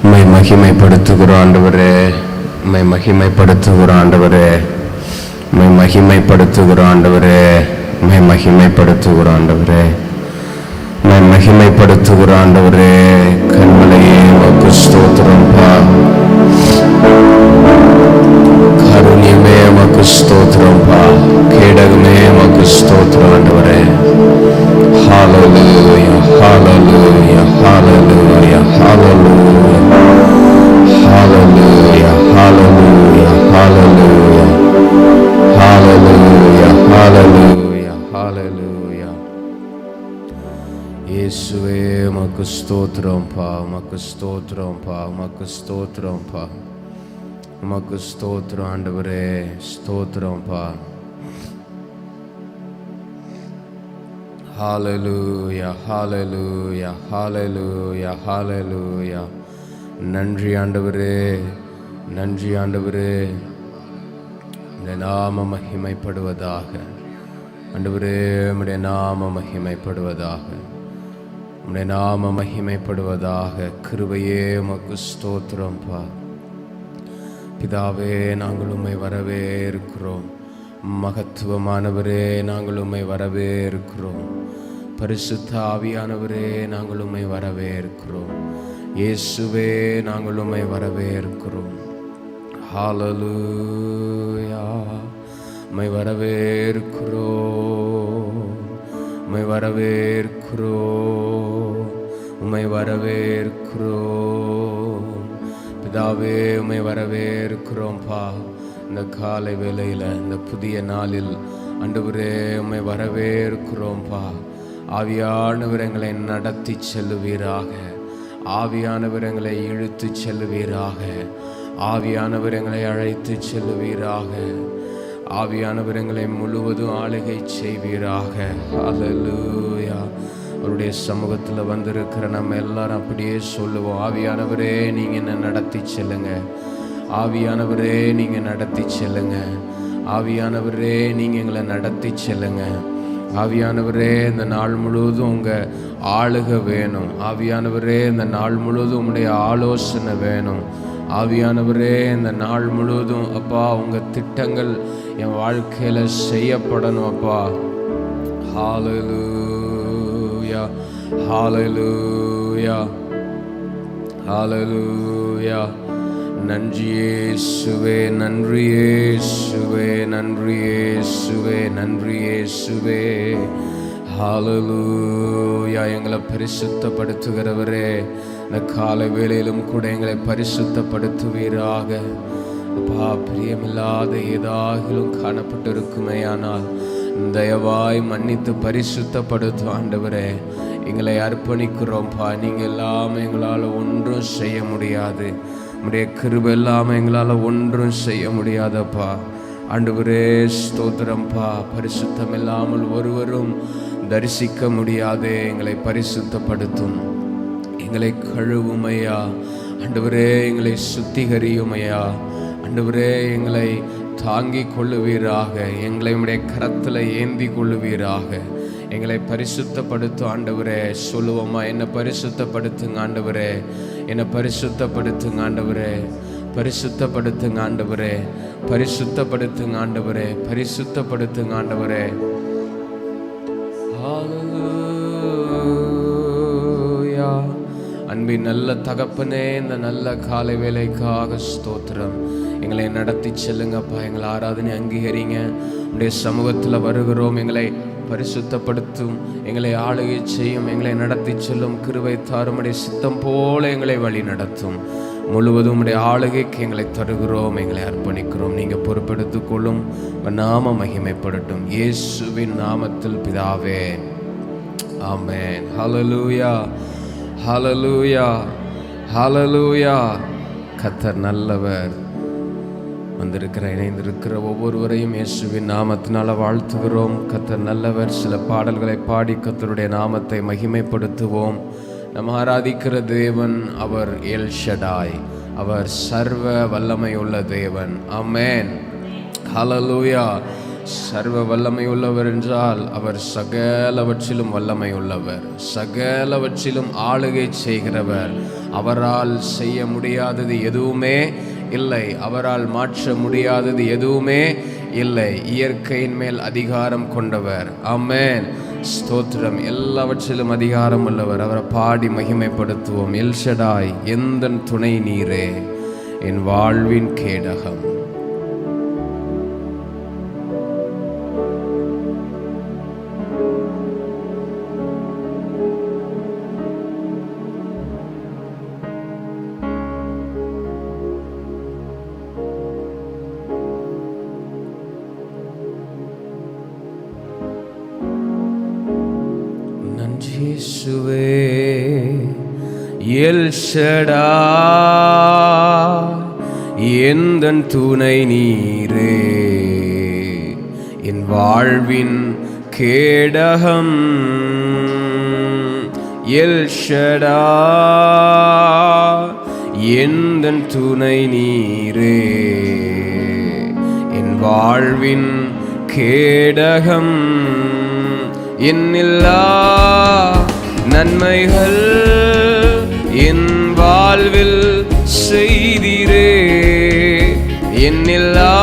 உம்மை மகிமைப்படுத்துகிறோம் ஆண்டவரே, உம்மை மகிமைப்படுத்துகிறோம் ஆண்டவரே, உம்மை மகிமைப்படுத்துகிறோம் ஆண்டவரே, உம்மை மகிமைப்படுத்துகிறோம் ஆண்டவரே, உம்மை மகிமைப்படுத்துகிறோம் ஆண்டவரே. கண்மலையே உமக்கு ஸ்தோத்திரம்பா, காருண்யமே உமக்கு ஸ்தோத்திரம்பா, கேடகமே உமக்கு ஸ்தோத்திரம் ஆண்டவரே. ஹல்லேலூயா, ஹல்லேலூயா, ஹல்லேலூயா, ஹல்லேலூயா, ஹல்லேலூயா, ஹல்லேலூயா, ஹல்லேலூயா, ஹல்லேலூயா, ஹல்லேலூயா, ஹல்லேலூயா. இயேசுவே உமக்கு ஸ்தோத்திரம்பா, உமக்கு ஸ்தோத்திரம்பா, உமக்கு ஸ்தோத்திரம்பா, உமக்கு ஸ்தோத்திரம் ஆண்டவரே, ஸ்தோத்திரம்பா. ஹல்லேலூயா, ஹல்லேலூயா, ஹல்லேலூயா, ஹல்லேலூயா. நன்றி ஆண்டவரே, நன்றி ஆண்டவரே. உம்முடைய நாம மகிமைப்படுவதாக ஆண்டவரே, உம்முடைய நாம மகிமைப்படுவதாக, உம்முடைய நாம மகிமைப்படுவதாக. கிருபையே உமக்கு ஸ்தோத்திரம்பா. பிதாவே, நாங்கள் உம்மை வரவே இருக்கிறோம். மகத்துவமானவரே, நாங்கள் உம்மை வரவே இருக்கிறோம். பரிசுத்த ஆவியானவரே, நாங்கள் உம்மை வரவே இருக்கிறோம். இயேசுவே, நாங்கள் உம்மை வரவே இருக்கிறோம். ஹல்லேலூயா, உம்மை வரவே இருக்கிறோம், உம்மை வரவே இருக்கிறோம், உம்மை வரவே இருக்கிறோம். பிதாவே, உம்மை வரவே இருக்கிறோம்ப்பா. இந்த காலை வேளையில், இந்த புதிய நாளில் ஆண்டவரே, உம்மை வரவே இருக்கிறோம்ப்பா. ஆவியானவர் எங்களை நடத்தி செல்லுவீராக, ஆவியானவர் எங்களை இழுத்து செல்லுவீராக, ஆவியானவர் எங்களை அழைத்து செல்லுவீராக, ஆவியானவர் எங்களை முழுவதும் ஆளுகை செய்வீராக. ஹல்லேலூயா. அவருடைய சமூகத்தில் வந்திருக்கிற நம்ம எல்லாரும் அப்படியே சொல்லுவோம், ஆவியானவரே நீங்கள் என்ன நடத்தி செல்லுங்க, ஆவியானவரே நீங்கள் நடத்தி செல்லுங்க, ஆவியானவரே நீங்கள் எங்களை நடத்தி செல்லுங்க. ஆவியானவரே, இந்த நாள் முழுவதும் உங்கள் ஆளுகை வேணும். ஆவியானவரே, இந்த நாள் முழுவதும் உங்களுடைய ஆலோசனை வேணும். ஆவியானவரே, இந்த நாள் முழுவதும் அப்பா உங்கள் திட்டங்கள் என் வாழ்க்கையில் செய்யப்படணும் அப்பா. ஹல்லேலூயா, ஹல்லேலூயா, ஹல்லேலூயா. நன்றி இயேசுவே, நன்றி இயேசுவே, நன்றி இயேசுவே, நன்றி இயேசுவே. ஹல்லேலூயா. எங்களை பரிசுத்தப்படுத்துகிறவரே, இந்த காலை வேளையிலும் கூட எங்களை பரிசுத்தப்படுத்துவீராக. அப்பா, பிரியமில்லாத ஏதாகிலும் காணப்பட்டிருக்குமேயானால் தயவாய் மன்னித்து பரிசுத்தப்படுத்தும் ஆண்டவரே. எங்களை அர்ப்பணிக்கிறோம்ப்பா. நீங்கள் இல்லாமல் எங்களால் ஒன்றும் செய்ய முடியாது. உம்முடைய கிருபை இல்லாமல் எங்களால் ஒன்றும் செய்ய முடியாதப்பா. ஆண்டவரே, ஸ்தோத்திரம்பா. பரிசுத்தம் இல்லாமல் ஒருவரும் தரிசிக்க முடியாதே. எங்களை பரிசுத்தப்படுத்தும், எங்களை கழுவுமையா ஆண்டவரே, எங்களை சுத்திகரியுமையா ஆண்டவரே, எங்களை தாங்கி கொள்ளுவீராக, எங்களை உம்முடைய கரத்தில் ஏந்தி கொள்ளுவீராக. எங்களை பரிசுத்தப்படுத்தும் ஆண்டவரே. சொல்லுவோமா, என்னை பரிசுத்தப்படுத்துங்க ஆண்டவரே, என்னை பரிசுத்தப்படுத்துங்க ஆண்டவரே, பரிசுத்தப்படுத்துங்க ஆண்டவரே, பரிசுத்தப்படுத்துங்க ஆண்டவரே, பரிசுத்தப்படுத்துங்க ஆண்டவரே. ஹல்லேலூயா. அன்பின் நல்ல தகப்பனே, இந்த நல்ல காலை வேளைக்காக ஸ்தோத்திரம். எங்களை நடத்தி செல்லுங்கப்பா. எங்களை ஆராதனை அங்கீகரிங்க. உடைய சமூகத்தில் வருகிறோம். எங்களை பரிசுத்தப்படுத்தும், எங்களை ஆளுகை செய்யும், எங்களை நடத்தி செல்லும். கிருபை தாரும். உடைய சித்தம் போல எங்களை வழி நடத்தும். முழுவதும் உடைய ஆளுகைக்கு எங்களை தருகிறோம், எங்களை அர்ப்பணிக்கிறோம். நீங்கள் பொறுப்பெடுத்துக் கொள்ளும். நாம மகிமைப்படட்டும். இயேசுவின் நாமத்தில் பிதாவே, ஆமென். ஹல்லேலூயா, ஹல்லேலூயா, ஹல்லேலூயா. கர்த்தர் நல்லவர். வந்திருக்கிற இணைந்திருக்கிற ஒவ்வொருவரையும் இயேசுவின் நாமத்தினால வாழ்த்துகிறோம். கர்த்தர் நல்லவர். சில பாடல்களை பாடி கர்த்தருடைய நாமத்தை மகிமைப்படுத்துவோம். நம்ம ஆராதிக்கிற தேவன் அவர் எல் ஷடாய், அவர் சர்வ வல்லமை உள்ள தேவன். ஆமென். ஹல்லேலூயா. சர்வ வல்லமை உள்ளவர் என்றால் அவர் சகலவற்றிலும் வல்லமை உள்ளவர், சகலவற்றிலும் ஆளுகை செய்கிறவர். அவரால் செய்ய முடியாதது எதுவுமே இல்லை, அவரால் மாற்ற முடியாதது எதுவுமே இல்லை. இயற்கையின் மேல் அதிகாரம் கொண்டவர். ஆமென், ஸ்தோத்திரம். எல்லாவற்றிலும் அதிகாரம் உள்ளவர். அவரை பாடி மகிமைப்படுத்துவோம். எல் ஷடாய், எந்தன் துணை நீரே, என் வாழ்வின் கேடகம். இயேசுவே எல் ஷடாய், எந்தன் துணை நீரே, என் வாழ்வின் கேடகம். எல் ஷடாய், எந்தன் துணை நீரே, என் வாழ்வின் கேடகம். என்னில்லா நன்மைகள் என் வாழ்வில் செய்தீரே, என்னில்லா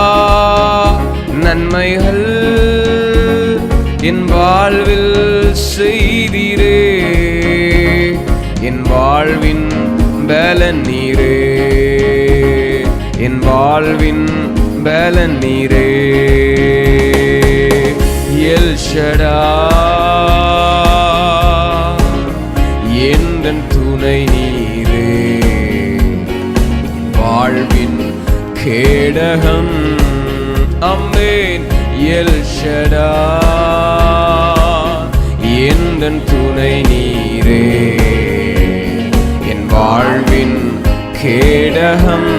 நன்மைகள் என் வாழ்வில் செய்தீரே, என் வாழ்வின் பலன் நீரே, என் வாழ்வின் பலன் நீரே. எல் ஷடாய், எந்தன் துணை நீரே, வாழ்வின் கேடகம். ஆமென். எல் ஷடாய், எந்தன் துணை நீரே, என் வாழ்வின் கேடகம்.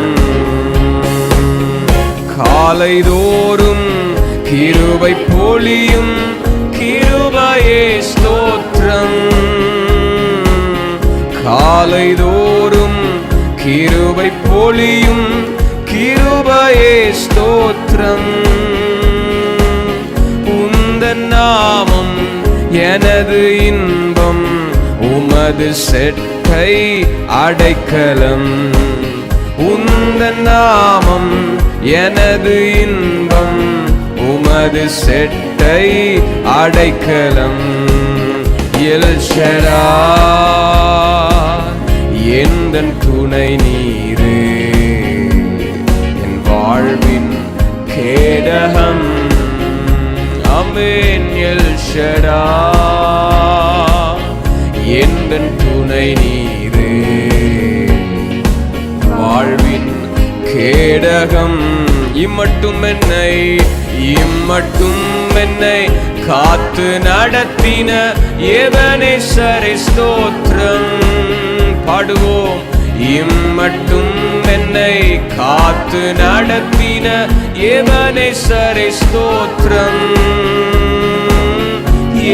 காலைதோறும் கிருபை பொழியும் கிருபையே ஸ்தோத்திரம். காலைதோறும் கிருபை பொழியும் கிருபையே ஸ்தோத்திரம். உந்தன் நாமம் எனது இன்பம், உமது செட்டை அடைக்கலம். உந்தன் நாமம் எனது இன்பம், உமது செட்டை அடைக்கலம். எல் ஷடாய், எந்தன் துணை நீரே, என் வாழ்வின் கேடகம். ஆமென். எல் ஷடாய், எந்தன் துணை நீரே, வாழ்வின் கேடகம். இம்மட்டும் என்னை காத்து நடத்தின எபனேசரே ஸ்தோத்திரம். பாடுவோம். இம்மட்டும் என்னை காத்து நடத்தின எபனேசரே ஸ்தோத்திரம்.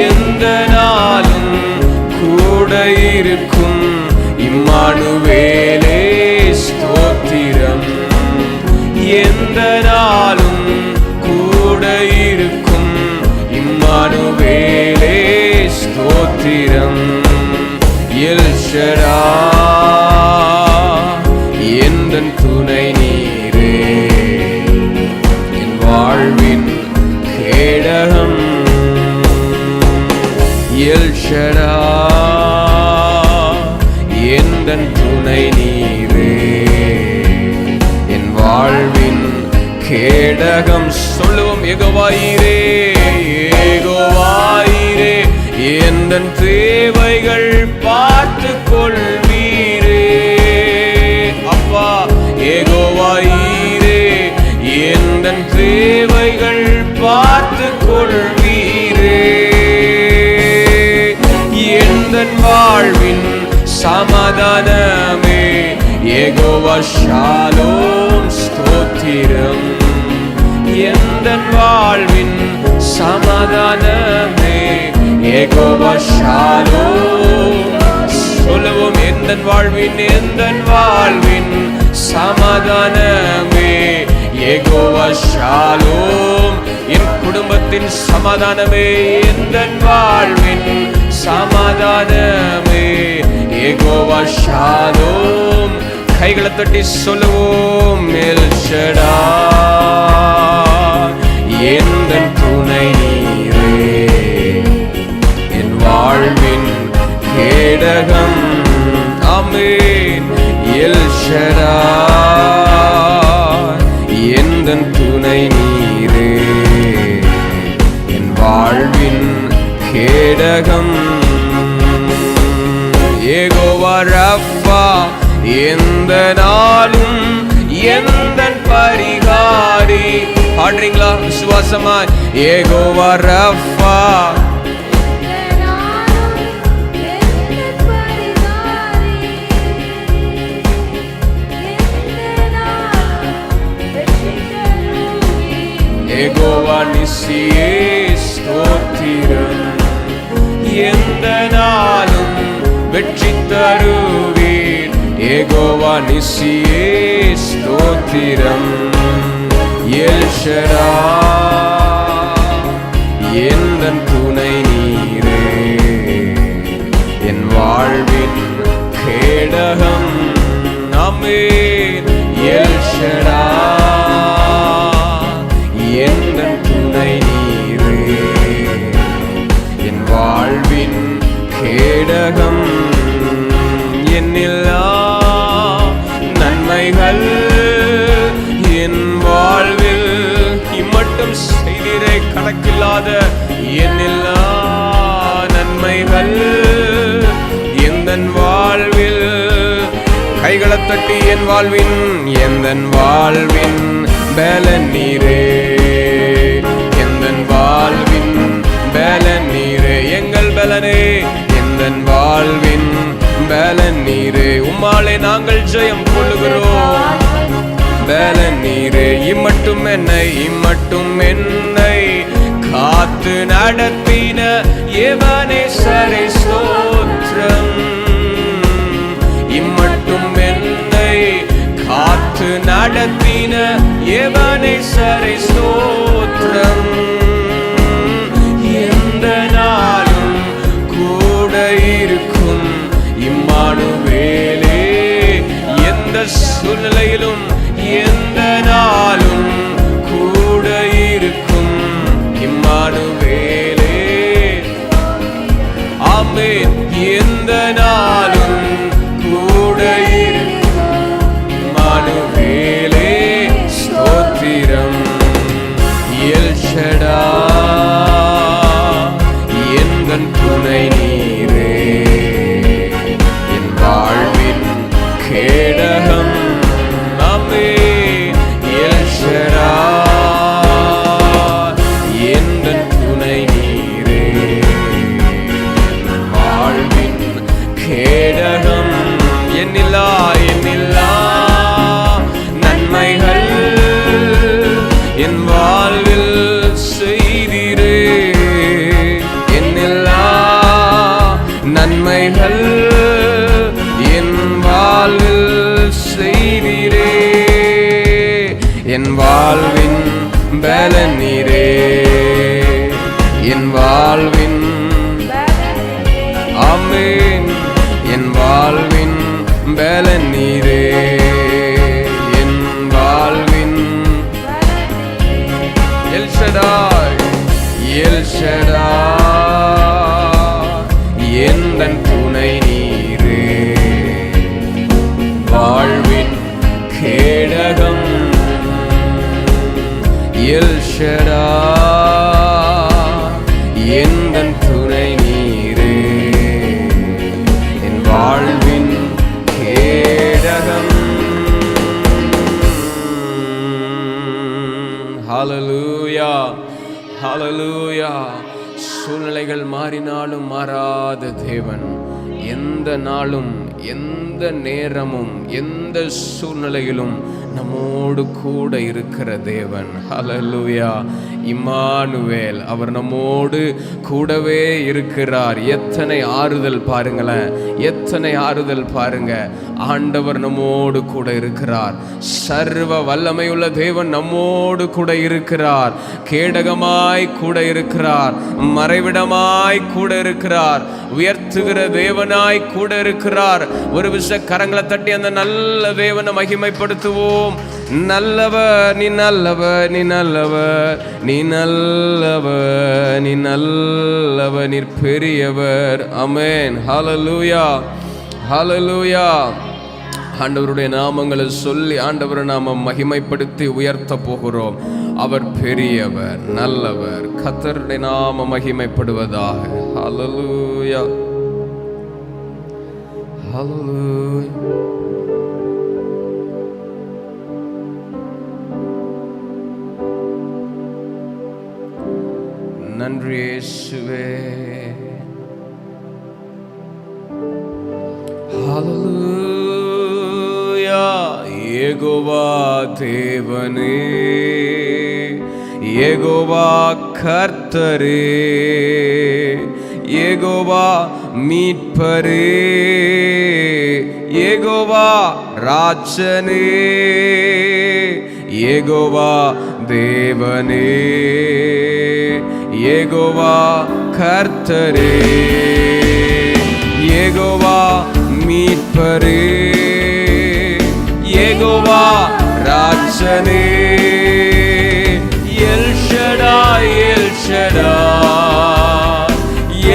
எந்த நாளும் கூட இருக்கும் இம்மானுவேலே ஸ்தோத்திரம். எந்த நாளும் கூட இருக்கும் இம்மானுவேலே ஸ்தோத்திரம். எல் ஷடாய், எந்தன் துணை நீரே, என் வாழ்வின் கேடகம். எல் ஷடாய், எந்தன் துணை நீரே, என் வாழ்வின் கேடகம். சொல்லுவோம். யெகோவாயிரே, யெகோவாயிரே, எந்தன் தேவைகள் பார்த்து கொள்வீரே. அப்பா யெகோவாயிரே, எந்தன் தேவைகள் பார்த்து கொள்வீரே. எந்தன் வாழ்வின் சமாதானமே, யெகோவா ஷாலோம் ஸ்தோத்திரம். எந்தன் வாழ்வின் சமாதானமே, யெகோவா ஷாலோம். சொல்லுவோம். எந்தன் வாழ்வின் சமாதானமே, யெகோவா ஷாலோம், என் குடும்பத்தின் சமாதானமே, எந்த வாழ்வின் சமாதானமே. யெகோவா ஷாலோம், கைகளை தட்டி சொல்லுவோம். எல் ஷடாய், எந்தன் துணை நீரே, என் வாழ்வின் கேடகம். ஆமென். எல் ஷடாய், எந்தன் துணை நீரே, என் வாழ்வின் கேடகம். யெகோவா ரஃபா, எந்த நாளும் எந்தன் பரிகாரி. பாடுறீங்களா விசுவாசமாய்? யெகோவா ரஃபா, யெகோவா நிசியே ஸ்தோத்திரம், எந்த நாளும் வெற்றி தருவீர். யெகோவா நிசியே ஸ்தோத்திரம். எல் ஷடாய், எந்தன் துணை நீரே, என் வாழ்வின் கேடகம். ஆமென். எல் ஷடாய், எந்தன் துணை நீரே, என் வாழ்வின் கேடகம். என்னில்லா நன்மைகள் என் வாழ்வில் இம்மட்டும் செய்திரே, கணக்கில்லாத என்னில்லா நன்மைகள் எந்தன் வாழ்வில். கைகளை தட்டி என் வாழ்வின், எந்தன் வாழ்வின் பலன் நீரே, எந்தன் வாழ்வின் பலன் நீரே, எங்கள் பலனே, எந்தன் வாழ்வின் பலன் நீரே. உம்மாலே நாங்கள் ஜெயம் கொள்ளுகிறோம். பலன் நீரே, இம்மட்டும் என்னை காத்து நடத்தின எவனேசரே ஸ்தோத்திரம். இம்மட்டும் என்னை காத்து நடத்தின எவனேசரே ஸ்தோத்திரம். எந்த நாளும் கூட இருக்கும் இம்மானுவேலே, எந்த சூழ்நிலையிலும் எந்த நாளும் கூட இருக்கும் இம்மானுவேலே. ஆமென். எந்த நாளும் கூட இருக்கும் இம்மானுவேலே ஸ்தோத்திரம். எல் ஷடாய், எந்தன் துணை நீரே, என் வாழ்வின் கேடகம். ஆமென். எல் ஷடாய், எந்தன் துணை நீரே, என் வாழ்வின் கேடகம். என்னில்லா நன்மைகள் என் வாழ்வில் செய்திரே, என்னில்லா நன்மைகள் என் வாழ்வில் செய்திரே, என் வாழ்வின் பலன் நீரே, என் வாழ்வின். ஆமென். என் வாழ்வின் பலன் நீரே, என் வாழ்வின். எல் ஷடாய், எல் ஷடாய், எந்தன் துணை நீரே, வாழ்வின் கேடகம். எல் ஷடாய், எந்தன் துணை நீரே, என் வாழ்வின் கேடகம். ஹல்லேலூயா, ஹல்லேலூயா. சூழ்நிலைகள் மாறினாலும் மாறாத தேவன், எந்த நாளும் எந்த நேரமும் எந்த சூழ்நிலையிலும் நம்மோடு கூட இருக்கிற தேவன். ஹல்லேலூயா. இம்மானுவேல், அவர் நம்மோடு கூடவே இருக்கிறார். எத்தனை ஆறுதல் பாருங்களேன், எத்தனை ஆறுதல் பாருங்க. ஆண்டவர் நம்மோடு கூட இருக்கிறார். சர்வ வல்லமையுள்ள தேவன் நம்மோடு கூட இருக்கிறார். கேடகமாய் கூட இருக்கிறார், மறைவிடமாய் கூட இருக்கிறார், உயர்த்துகிற தேவனாய் கூட இருக்கிறார். ஒரு விஷ கரங்களை தட்டி அந்த நல்ல தேவனை மகிமைப்படுத்துவோம். நல்லவர், நீ நல்லவர், நீ நல்லவர், நீ நல்லவர், நீ நல்லவர், நீர் பெரியவர். ஆமென். ஹல்லேலூயா, ஹல்லேலூயா. ஆண்டவருடைய நாமங்களை சொல்லி ஆண்டவரை நாம மகிமைப்படுத்தி உயர்த்த போகிறோம். அவர் பெரியவர், நல்லவர். கர்த்தருடைய நாம மகிமைப்படுவதாக. ஹல்லேலூயா, ஹல்லேலூயா. நன்றி இயேசுவே. ஹல்லேலூயா. யெகோவா தேவனே, யெகோவா கர்த்தரே, யெகோவா மீட்பரே, யெகோவா ராஜனே, யெகோவா தேவனே, யெகோவா கர்த்தரே, யெகோவா மீட்பரே, யெகோவா ராஜனே, எல் ஷடாய், எல் ஷடாய்,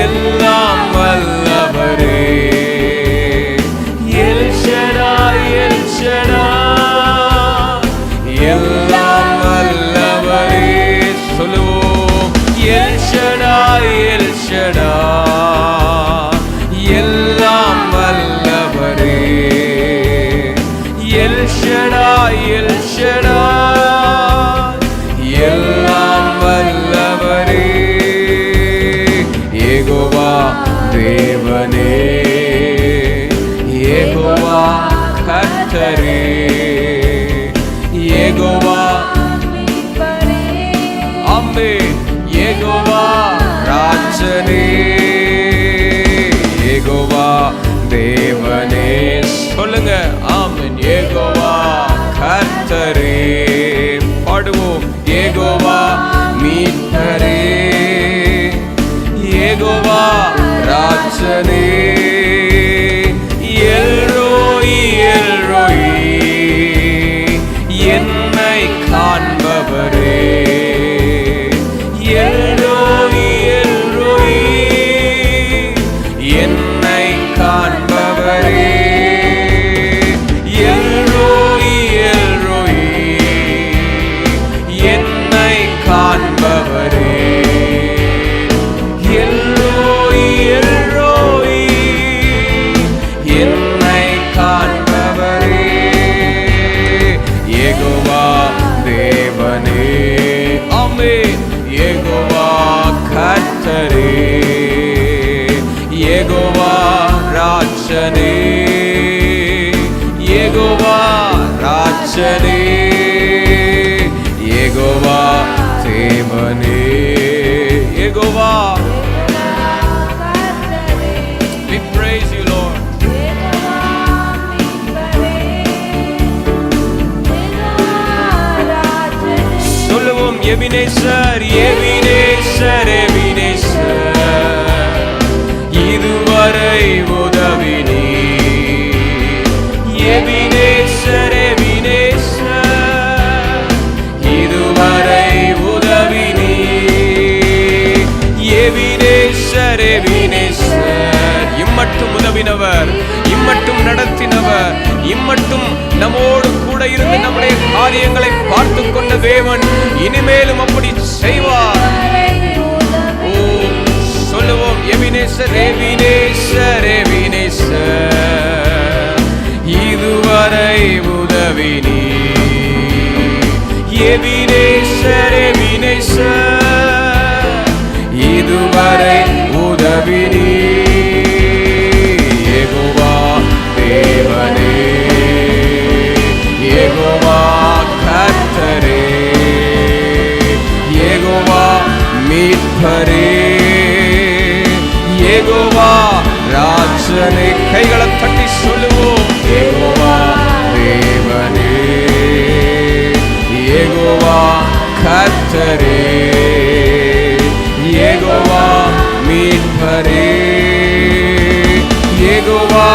எல்லாம் வல்லவரே, எல் ஷடாய், எல் ஷடாய், எல்லாம் வல்லவரே. சொல்லுவோம், எல் ஷடாய், எல் ஷடாய், எல்லாம் வல்லவரே, எல் ஷடாய், எல் ஷடாய், எல்லாம் வல்லவரே, யெகோவா தேவனே, யெகோவா கர்த்தரே, யெகோவா ஆமென், யெகோவா ராஜனே, யெகோவா தேவனே. சொல்லுங்க, ஆமென். யெகோவா கர்த்தரே. பாடுவோம், யெகோவா மீட்பரே, யெகோவா ராஜனே, எல்ரோயி, எல்ரோயி, என்னை காண்பவரே, எல்ரோயி, எல்ரோயி, என்னை காண்பவரே, எல்ரோயி, எல்ரோயி, என்னை காண்பவரே, எல்ரோயி, எல்ரோயி, என்னை காண்பவரே, யெகோவா தேவனே. ஆமென். யெகோவா கர்த்தரே, யெகோவா ராஜனே, யெகோவா ராஜனே, யெகோவா தேவனே, Jehovah. We praise you, Lord. சொல்லுவோம், எபினேசர், எபினேசர், எபினேசர், இதுவரை உதவி நீ. எபினேசர், எபினேசர், இதுவரை உதவி நீ. எபினேசர், எபினேசர், இம்மட்டும் உதவினவர், இம்மட்டும் நடத்தினவர், இம்மட்டும் நம்மோடு கூட இருந்து நம்முடைய காரியங்களை பார்த்து கொண்ட தேவன் இனிமேலும் அப்படி செய்வார். ஓ, சொல்லுவோம், எபினேசர், எபினேசர், எபினேசர், இதுவரை உதவி நீ. எபினேசர், எபினேசர், இதுவரை உதவி நீ. யெகோவா தேவனே, யெகோவா கர்த்தரே, யெகோவா கர்த்தரே, யெகோவா மீட்பரே, யெகோவா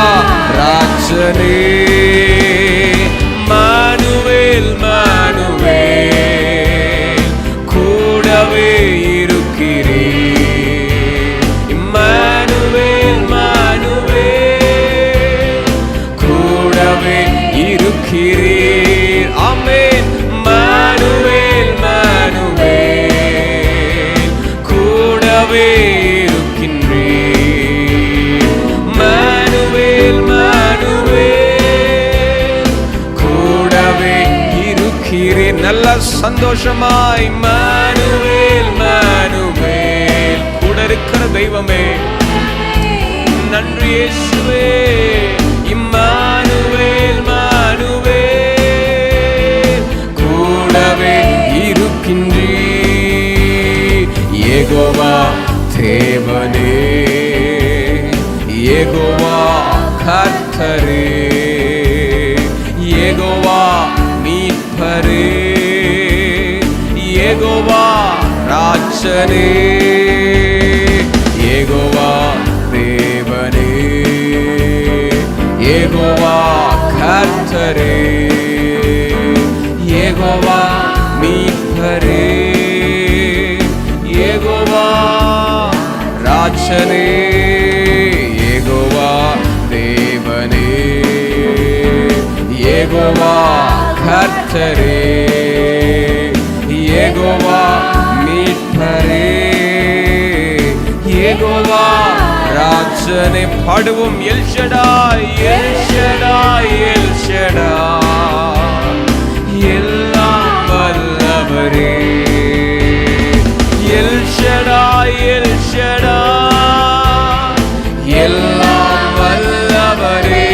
ராஜனே, மானுவேல் மானுவேல் கூடவே இருக்கிறீர், இம்மானுவேல் மானுவேல் கூடவே இருக்கிறீர். ஆமென். மானுவேல் மானுவேல் கூடவே இருக்கின்றீர், மானுவேல் மானுவேல் கூடவே இருக்கிறீர். நல்ல சந்தோஷமாய் மானுவேல் மானுவேல் கூட இருக்கிற தெய்வமே, நன்றி இயேசுவே. இம்மானுவேல் மானுவேல் கூடவே இருக்கின்றீர், யெகோவா தேவனே, யெகோவா கர்த்தரே, யெகோவா மீட்பரே, யெகோவா ராஜனே, யெகோவா தேவனே, யெகோவா கர்த்தரே, யெகோவா மீட்பரே, யெகோவா ராஜனே, யெகோவா தேவனே, யெகோவா கர்த்தரே, யெகோவா மீட்பரே, யெகோவா ராஜனே. பாடுவோம். L Shaddai L Shaddai L Shaddai, எல்லாம் வல்லவரே, எல் ஷடாய் எல் ஷடாய், எல்லாம் வல்லவரே,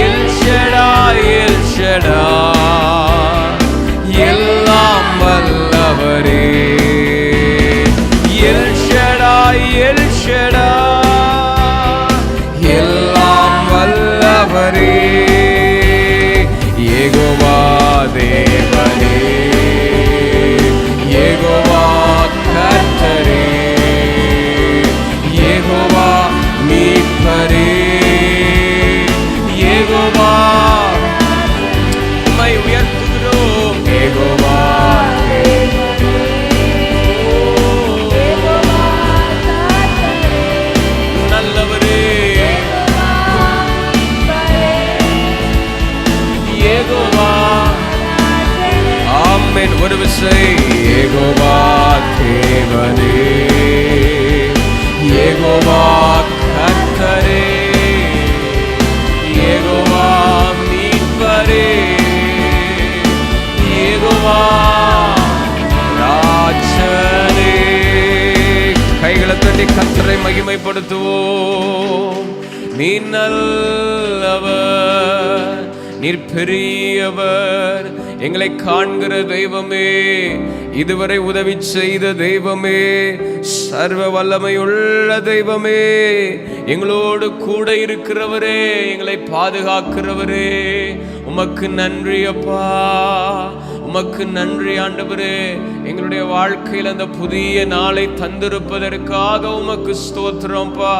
எல் ஷடாய் எல் ஷடாய், எல்லாம் வல்லவரே, எல் ஷடாய் எல் ஷடாய், எல்லாம் வல்லவரே, யெகோவா தேவனே, யெகோவா கர்த்தரே, யெகோவா மீட்பரே, யெகோவா உம்மை உயர்த்துகிறோம், யெகோவா நல்லவரே, யெகோவா. ஆமென். ஒரு விசை. யெகோவா தேவனே, யெகோவா கர்த்தரே, யெகோவா மீட்பரே, யெகோவா ராஜனே. கைகளை தட்டி கர்த்தரை மகிமைப்படுத்துவோம். நீ நல்லவர், நீர் பெரியவர், எங்களை காண்கிற தெய்வமே, இதுவரை உதவி செய்த தெய்வமே, சர்வ வல்லமையுள்ள தெய்வமே, எங்களோடு கூட இருக்கிறவரே, எங்களை பாதுகாக்கிறவரே, உமக்கு நன்றி அப்பா, உமக்கு நன்றி ஆண்டவரே. எங்களுடைய வாழ்க்கையில் அந்த புதிய நாளை தந்திருப்பதற்காக உமக்கு ஸ்தோத்திரம்ப்பா.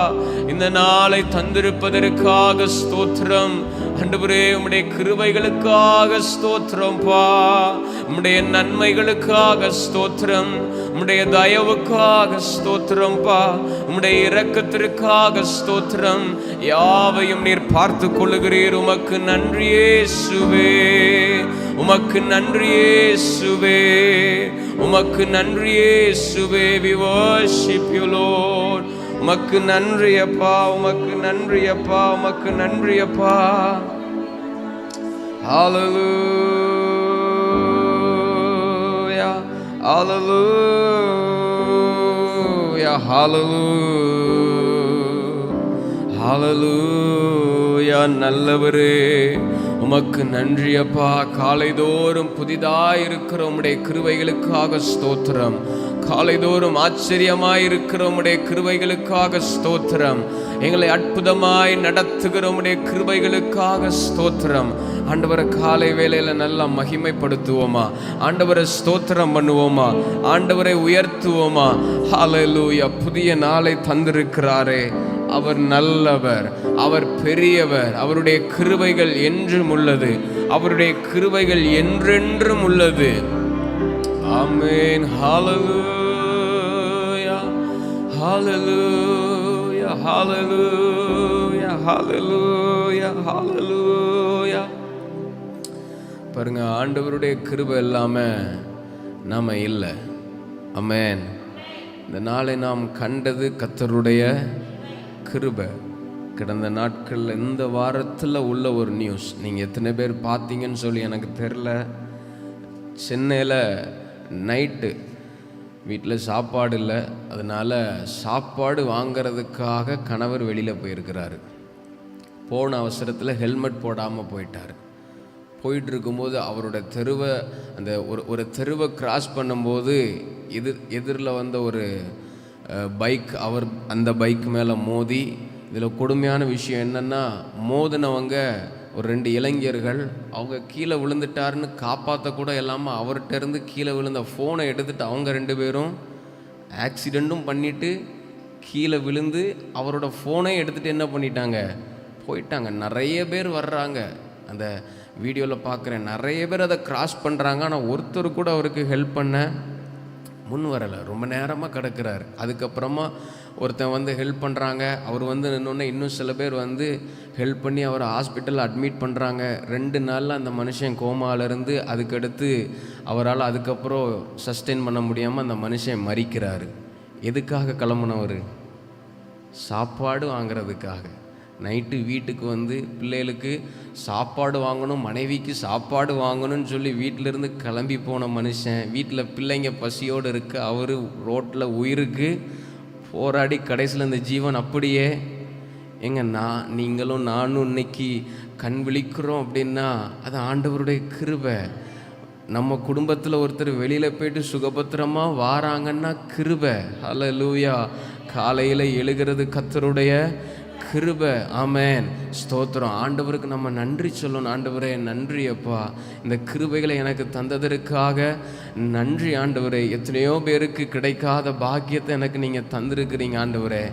இந்த நாளை தந்திருப்பதற்காக ஸ்தோத்திரம் ஆண்டவரே. உம்முடைய கிருபைகளுக்காக ஸ்தோத்திரம்ப்பா, உம்முடைய நன்மைகளுக்காக ஸ்தோத்திரம், உம்முடைய தயவுக்காக ஸ்தோத்திரம்ப்பா, உம்முடைய இரக்கத்திற்காக ஸ்தோத்திரம். யாவையும் நீர் பார்த்து கொள்ளுகிறீர். உமக்கு நன்றி இயேசுவே, உமக்கு நன்றி இயேசுவே, உமக்கு நன்றி இயேசுவே. We worship you Lord. உமக்கு நன்றி அப்பா, உமக்கு நன்றி அப்பா, உமக்கு நன்றி அப்பா. Hallelujah, hallelujah, hallelujah, hallelujah. நல்லவரே உமக்கு நன்றி அப்பா. காலைதோறும் புதிதாய் இருக்கிற உம்முடைய கிருபைகளுக்காக ஸ்தோத்திரம். காலைதோறும் ஆச்சரியமாய் இருக்கிற உம்முடைய கிருபைகளுக்காக ஸ்தோத்திரம். எங்களை அற்புதமாய் நடத்துகிற உம்முடைய கிருபைகளுக்காக ஸ்தோத்திரம். ஆண்டவரை காலை வேளையில நல்லா மகிமைப்படுத்துவோமா? ஆண்டவரை ஸ்தோத்திரம் பண்ணுவோமா? ஆண்டவரை உயர்த்துவோமா? ஹல்லேலூயா. புதிய நாளை தந்திருக்கிறாரே, அவர் நல்லவர், அவர் பெரியவர், அவருடைய கிருபைகள் என்றும் உள்ளது, அவருடைய கிருபைகள் என்றென்றும் உள்ளது. ஆமென். ஹல்லேலூயா, ஹல்லேலூயா, ஹல்லேலூயா, ஹல்லேலூயா, ஹல்லேலூயா. பாருங்க, ஆண்டவருடைய கிருபை இல்லாம நாம இல்லை. ஆமென். இந்த நாளை நாம் கண்டது கர்த்தருடைய கிருபை. கடந்த நாட்களில் இந்த வாரத்தில் உள்ள ஒரு நியூஸ் நீங்கள் எத்தனை பேர் பார்த்தீங்கன்னு சொல்லி எனக்கு தெரில. சென்னையில் நைட்டு வீட்டில் சாப்பாடு இல்லை, அதனால் சாப்பாடு வாங்கிறதுக்காக கணவர் வெளியில் போயிருக்கிறாரு. போன அவசரத்தில் ஹெல்மெட் போடாமல் போயிட்டார். போயிட்டு இருக்கும்போது அவரோட தெருவை அந்த ஒரு தெருவை கிராஸ் பண்ணும்போது எதிரில் வந்த ஒரு பைக் அவர் அந்த பைக் மேலே மோதி. இதில் கொடுமையான விஷயம் என்னென்னா, மோதினவங்க ஒரு 2 இளைஞர்கள் அவங்க கீழே விழுந்துட்டாருன்னு காப்பாற்றக்கூட இல்லாமல் அவர்கிட்ட இருந்து கீழே விழுந்த ஃபோனை எடுத்துகிட்டு அவங்க 2 பேரும் ஆக்சிடெண்ட்டும் பண்ணிவிட்டு கீழே விழுந்து அவரோட ஃபோனை எடுத்துகிட்டு என்ன பண்ணிட்டாங்க, போயிட்டாங்க. நிறைய பேர் வர்றாங்க, அந்த வீடியோவில் பார்க்குறேன். நிறைய பேர் அதை கிராஸ் பண்ணுறாங்க. ஆனால் ஒருத்தர் கூட அவருக்கு ஹெல்ப் பண்ண முன் வரலை. ரொம்ப நேரமாக கிடக்கிறார். அதுக்கப்புறமா ஒருத்தன் வந்து ஹெல்ப் பண்ணுறாங்க. அவர் வந்து நின்னோடனே இன்னும் சில பேர் வந்து ஹெல்ப் பண்ணி அவரை ஹாஸ்பிட்டலில் அட்மிட் பண்ணுறாங்க. 2 நாளில் அந்த மனுஷன் கோமாவிலேருந்து அதுக்கடுத்து அவரால் அதுக்கப்புறம் சஸ்டெயின் பண்ண முடியாமல் அந்த மனுஷன் மரிக்கிறார். எதுக்காக கிளம்புனவர்? சாப்பாடு வாங்கிறதுக்காக. நைட்டு வீட்டுக்கு வந்து பிள்ளைகளுக்கு சாப்பாடு வாங்கணும், மனைவிக்கு சாப்பாடு வாங்கணும்னு சொல்லி வீட்டிலேருந்து கிளம்பி போன மனுஷன் வீட்டில் பிள்ளைங்க பசியோடு இருக்க அவர் ரோட்டில் உயிருக்கு போராடி கடைசியில் இந்த ஜீவன் அப்படியே நீங்களும் நானும் இன்னைக்கு கண் விழிக்கிறோம் அப்படின்னா அது ஆண்டவருடைய கிருபை. நம்ம குடும்பத்தில் ஒருத்தர் வெளியில் போயிட்டு சுகபத்திரமாக வாராங்கன்னா கிருபை. ஹல்லேலூயா. காலையில் எழுகிறது கர்த்தருடைய கிருபை. ஆமென். ஸ்தோத்திரம். ஆண்டவருக்கு நம்ம நன்றி சொல்லணும். ஆண்டவரே நன்றி அப்பா, இந்த கிருபைகளை எனக்கு தந்ததற்காக நன்றி ஆண்டவரே. எத்தனையோ பேருக்கு கிடைக்காத பாக்கியத்தை எனக்கு நீங்கள் தந்திருக்கிறீங்க ஆண்டவரே.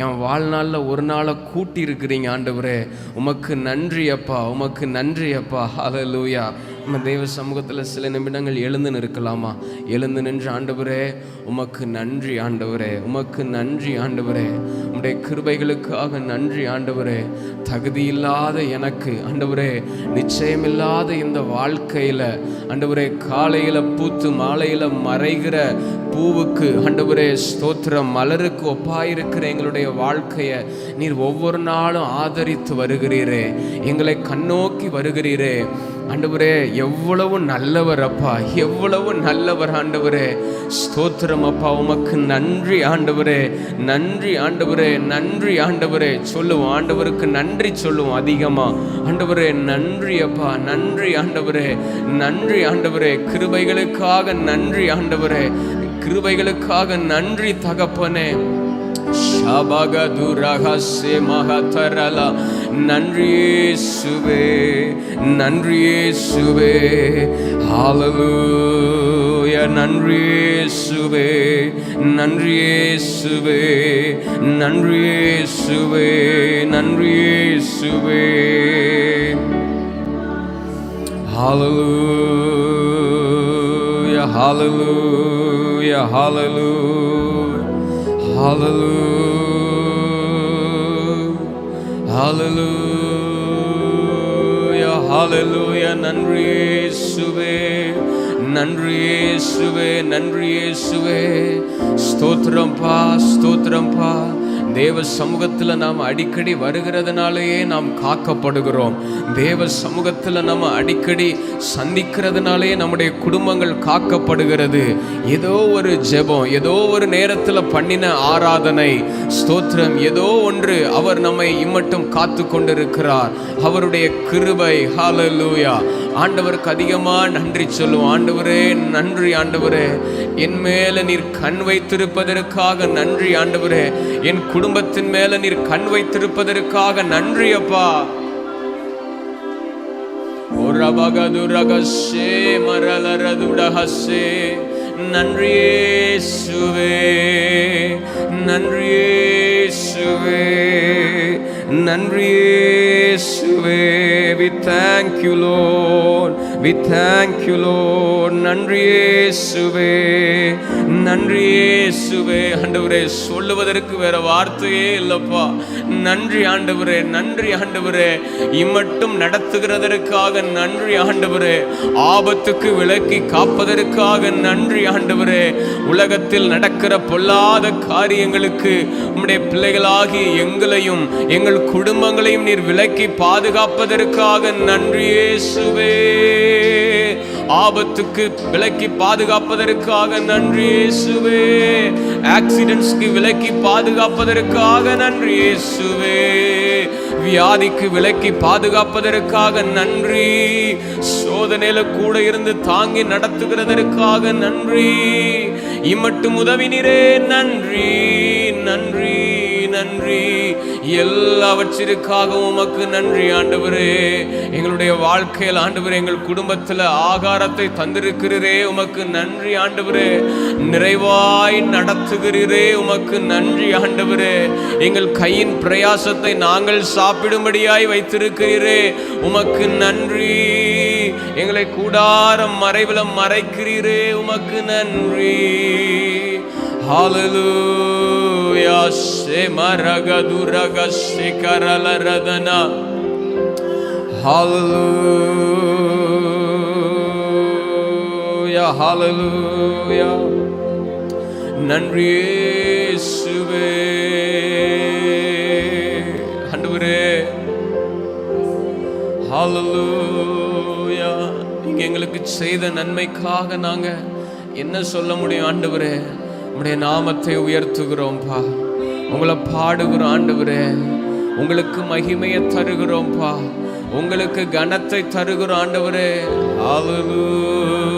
என் வாழ்நாளில் ஒரு நாளை கூட்டி இருக்கிறீங்க ஆண்டவரே. உமக்கு நன்றி அப்பா, உமக்கு நன்றி அப்பா. ஹல்லேலூயா. நம்ம தெய்வ சமூகத்தில் சில நிமிடங்கள் எழுந்து நிற்கலாமா? எழுந்து நின்று ஆண்டவரே உமக்கு நன்றி ஆண்டவரே, உமக்கு நன்றி ஆண்டவரே, உம்முடைய கிருபைகளுக்காக நன்றி ஆண்டவரே. தகுதியில்லாத எனக்கு ஆண்டவரே, நிச்சயமில்லாத இந்த வாழ்க்கையில் ஆண்டவரே, காலையில் பூத்து மாலையில் மறைகிற பூவுக்கு ஆண்டவரே ஸ்தோத்திரம், மலருக்கு ஒப்பாயிருக்கிற எங்களுடைய வாழ்க்கையை நீர் ஒவ்வொரு நாளும் ஆதரித்து வருகிறீரே, எங்களை கண்ணோக்கி வருகிறீரே ஆண்டவரே. எவ்வளவு நல்லவர் அப்பா, எவ்வளவு நல்லவர் ஆண்டவரே. ஸ்தோத்திரம் அப்பா, உமக்கு நன்றி ஆண்டவரே, நன்றி ஆண்டவரே, நன்றி ஆண்டவரே. சொல்லுவோம் ஆண்டவருக்கு நன்றி சொல்லுவோம் அதிகமா. ஆண்டவரே நன்றி அப்பா, நன்றி ஆண்டவரே, நன்றி ஆண்டவரே. கிருபைகளுக்காக நன்றி ஆண்டவரே, கிருபைகளுக்காக நன்றி தகப்பனே. ஷபகதுரஹஸ்ஸே மஹதரலா. நன்றி இயேசுவே, நன்றி இயேசுவே. ஹல்லேலூயா. நன்றி இயேசுவே, நன்றி இயேசுவே, நன்றி இயேசுவே, நன்றி இயேசுவே. ஹல்லேலூயா, ஹல்லேலூயா, ஹல்லேலூயா. Hallelujah, hallelujah, hallelujah. நன்றி இயேசுவே, நன்றி இயேசுவே, நன்றி இயேசுவே. ஸ்தோத்திரம் பா, ஸ்தோத்திரம் பா. தேவ சமூகத்தில் நாம் அடிக்கடி வருகிறதுனாலேயே நாம் காக்கப்படுகிறோம். தேவ சமூகத்தில் நம்ம அடிக்கடி சந்திக்கிறதுனாலே நம்முடைய குடும்பங்கள் காக்கப்படுகிறது. ஏதோ ஒரு ஜெபம், ஏதோ ஒரு நேரத்தில் பண்ணின ஆராதனை, ஸ்தோத்திரம், ஏதோ ஒன்று அவர் நம்மை இம்மட்டும் காத்து கொண்டிருக்கிறார். அவருடைய கிருபை. ஹல்லேலூயா. ஆண்டவருக்கு அதிகமா நன்றி சொல்லுவோம். ஆண்டவரே நன்றி ஆண்டவரே, என் மேல நீர் கண் வைத்திருப்பதற்காக நன்றி ஆண்டவரே, என் குடும்பத்தின் மேல நீர் கண் வைத்திருப்பதற்காக நன்றி அப்பா. ஒரபகதுரகசே மரலரதுடஹசே, நன்றி இயேசுவே, நன்றி இயேசுவே, நன்றி இயேசுவே. We thank you Lord, we thank you Lord. நன்றி இயேசுவே, நன்றி இயேசுவே. ஆண்டவரே, சொல்லுவதற்கு வேற வார்த்தையே இல்லப்பா. நன்றி ஆண்டவரே, நன்றி ஆண்டவரே. இம்மட்டும் நடத்துகிறதற்காக நன்றி ஆண்டவரே. ஆபத்துக்கு விலக்கி காப்பதற்காக நன்றி ஆண்டவரே. உலகத்தில் நடக்கிற பொல்லாத காரியங்களுக்கு உம்முடைய பிள்ளைகளாகி எங்களையும் எங்கள் குடும்பங்களையும் நீர் விலக்கி பாதுகாப்பதற்காக நன்றி இயேசுவே. ஆபத்துக்கு விலக்கி பாதுகாப்பதற்காக நன்றி இயேசுவே. ஆக்சிடென்ட்ஸ்க்கு விலக்கி பாதுகாப்பதற்காக நன்றி இயேசுவே. வியாதிக்கு விலக்கி பாதுகாப்பதற்காக நன்றி. சோதனையில கூட இருந்து தாங்கி நடத்துகிறதற்காக நன்றி. இம்மட்டும் உதவினரே நன்றி, நன்றி, நன்றி. எல்லாவற்றிற்காக உமக்கு நன்றி ஆண்டவரே. எங்களுடைய வாழ்க்கையில் ஆண்டவரே, எங்கள் குடும்பத்தில் ஆகாரத்தை தந்திருக்கிறீரே, உமக்கு நன்றி ஆண்டவரே. நிறைவாய் நடத்துகிறீரே, உமக்கு நன்றி ஆண்டவரே. எங்கள் கையின் பிரயாசத்தை நாங்கள் சாப்பிடும்படியாய் வைத்திருக்கிறீரே, உமக்கு நன்றி. எங்களை கூடாரம் மறைவில மறைக்கிறீரே, உமக்கு நன்றி. Hallelujah, Shemaragaduраga Shekaraladana. Hallelujah, hallelujah. நன்றி இயேசுவே. ஆண்டவரே, hallelujah. நீங்க எங்களுக்கு செய்த நன்மைக்காக நாங்க என்ன சொல்ல முடியும் ஆண்டவரே? உம்முடைய நாமத்தை உயர்த்துகிறோம்பா, உங்களை பாடுகிறோம் ஆண்டவரே. உங்களுக்கு மகிமையை தருகிறோம்பா, உங்களுக்கு கனத்தை தருகிறோம் ஆண்டவரே. ஹல்லேலூயா.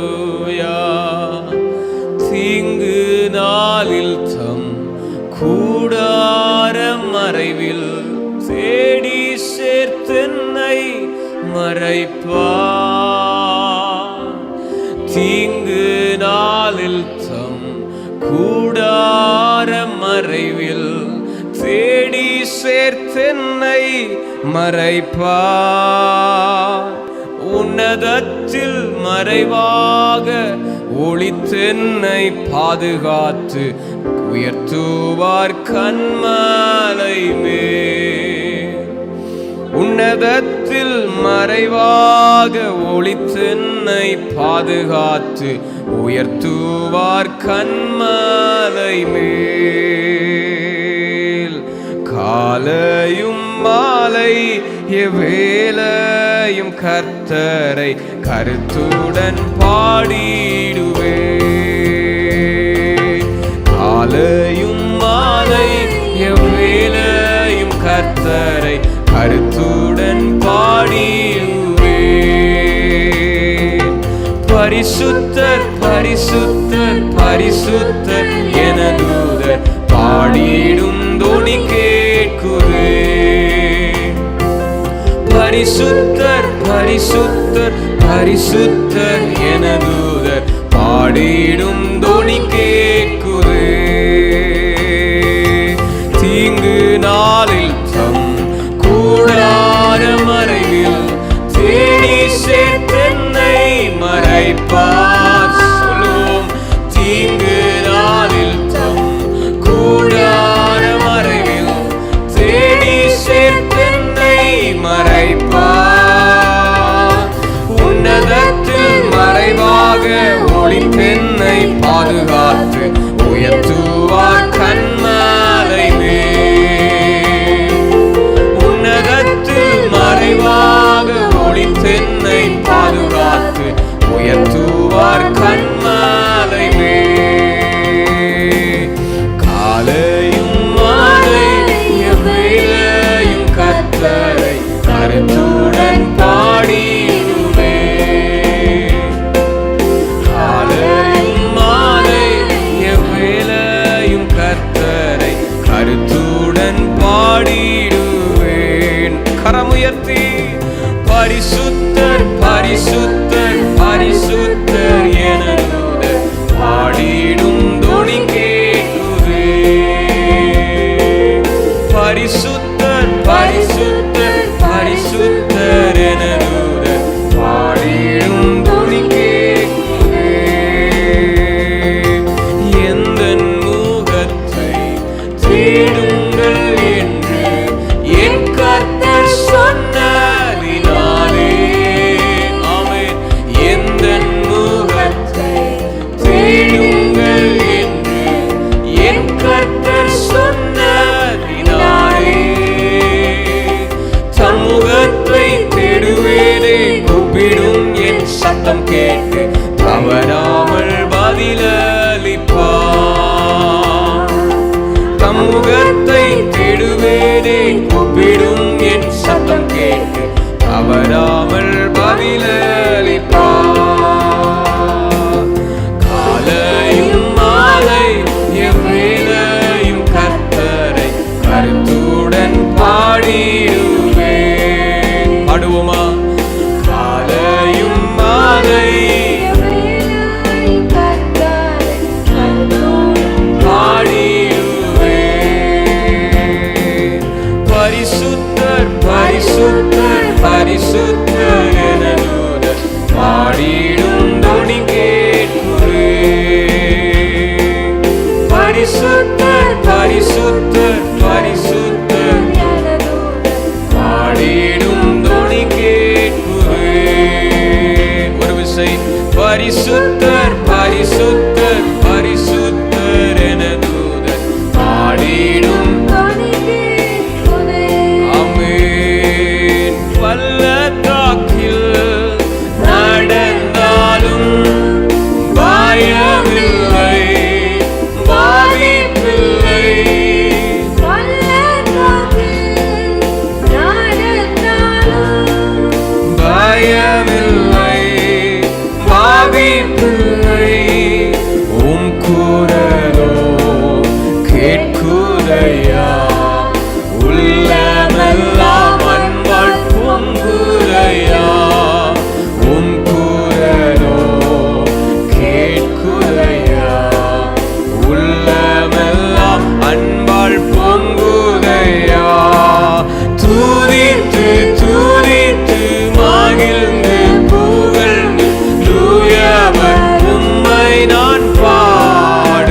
தீங்கு நாளில் தம் கூடார மறைவில் தேடி சேர்த்தென்னை மறைப்பார். தீங்கு நாளில் தம் கூடார மறைவில் தேடி சேர்த்தென்னை மறைப்பார். உன்னதத்தில் மறைவாக ஒளித்தென்னை பாதுகாத்து உயர்த்துவார் கன்மலை மேல். உன்னதத்தில் மறைவாக ஒளித்தென்னை பாதுகாத்து உயர்த்துவார் கன்மலை மேல். காலையும் மாலை எவ்வேளையும் கர்த்தரை கருத்துடன் பாடிடுவே. காலையும் மாலை எவ்வேளையும் கர்த்தரை கருத்துடன் பாடிடுவே. பரிசுத்தர் பரிசுத்தர் பரிசுத்தர் என தூதர் பாடிடும் தொனி கேட்குதே. பரிசுத்தர் பரிசுத்தர் பரிசுத்தர் என தூதர் பாடிடும் தொனி கேட்குதே. தீங்கு நாளில் தம் கூடார மறைவில் தேடி சேர்த்தென்னை மறைப்பார். சொல்லுவோம். தீங்கு நாளில் தம் கூடார மறைவில் தேடி சேர்த்தென்னை மறைப்பார். உன்னதத்தில் மறைவாக ஒளித்தென்னை பாதுகாத்து உயர்த்து பரிசுத்தர் பரிசுத்தர் பரிசுத்தர் என தூதர் பாடிடும் தொனி கேட்குதே. பரிசுத்தர் பரிசுத்தர் பரிசுத்தர் என தூதர் பாடிடும் தொனி கேட்குதே. எந்தன் முகத்தை தேடுங்கள் என்று என் கர்த்தர் சொன்னதினாலே. ஆமென். எந்தன் முகத்தை தேடுங்கள் என்று என் கர்த்தர் சொன்னதினாலே. தன் முகத்தை தேடுவேனே, கூப்பிடும் என் சத்தம் கேட்டு தவறாமல் பதிலளிப்பார். தம் முகத்தை தேடுவேனே, கூப்பிடும் என் சத்தம் கேட்டு தவறாமல் பதிலளிப்பார். காலையும் மாலை எவ்வேளையும் கர்த்தரை கருத்துடன் பாடிடுவேன். பாடுவோமா? காலையும் மாலை பாடிடுவேன். பரிசுத்தர் பரிசுத்தர் பரிசுத்தர் என தூதர் பாடிடும் தொனி கேட்குதே. பரிசுத்தர் பரிசுத்தர் பரிசுத்தர் பாடிடும் தொனி கேட்குதே. ஒரு விசை பரிசுத்தர் பரிசுத்தர் பரிசுத்தர் என தூதர் பாடிடும். ஆமென். பள்ளத்தாக்கில் நடந்தாலும் பயமில்லை, பாதிப்பில்லை. பயமில்லை, பாதிப்பில்லை. உம் குரலோ கேட்குதையா, உள்ளமெல்லாம் அன்பால் பொங்குதையா. உம் குரலோ கேட்குதையா, உள்ளமெல்லாம் அன்பால் பொங்குதையா. துதித்து துதித்து மகிழ்ந்து புகழ்ந்து தூயவர் உம்மை நான் பாடுவேன்.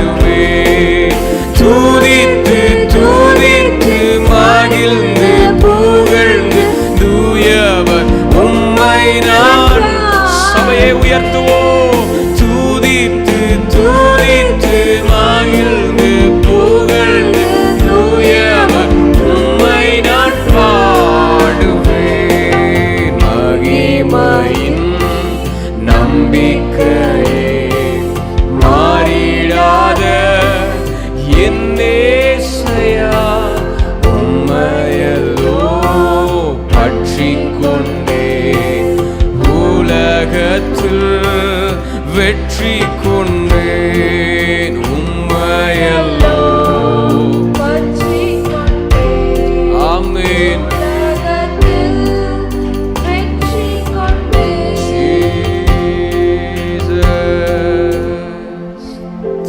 துதித்து துதித்து மகிழ்ந்து புகழ்ந்து தூயவர் உம்மை நான். சபையை உயர்த்துவோம். துதித்து துதித்து மகிழ்ந்து புகழ்ந்து தூயவர் உம்மை நான் பாடுவேன். மகிமையின் நம்பிக்கையே மாறிடாத என் நேசையா, உம்மையல்லோ பற்றிக் கொண்டே உலகத்தில் வெற்றி கொண்டேன். உம்மையல்லோ. ஆமென்.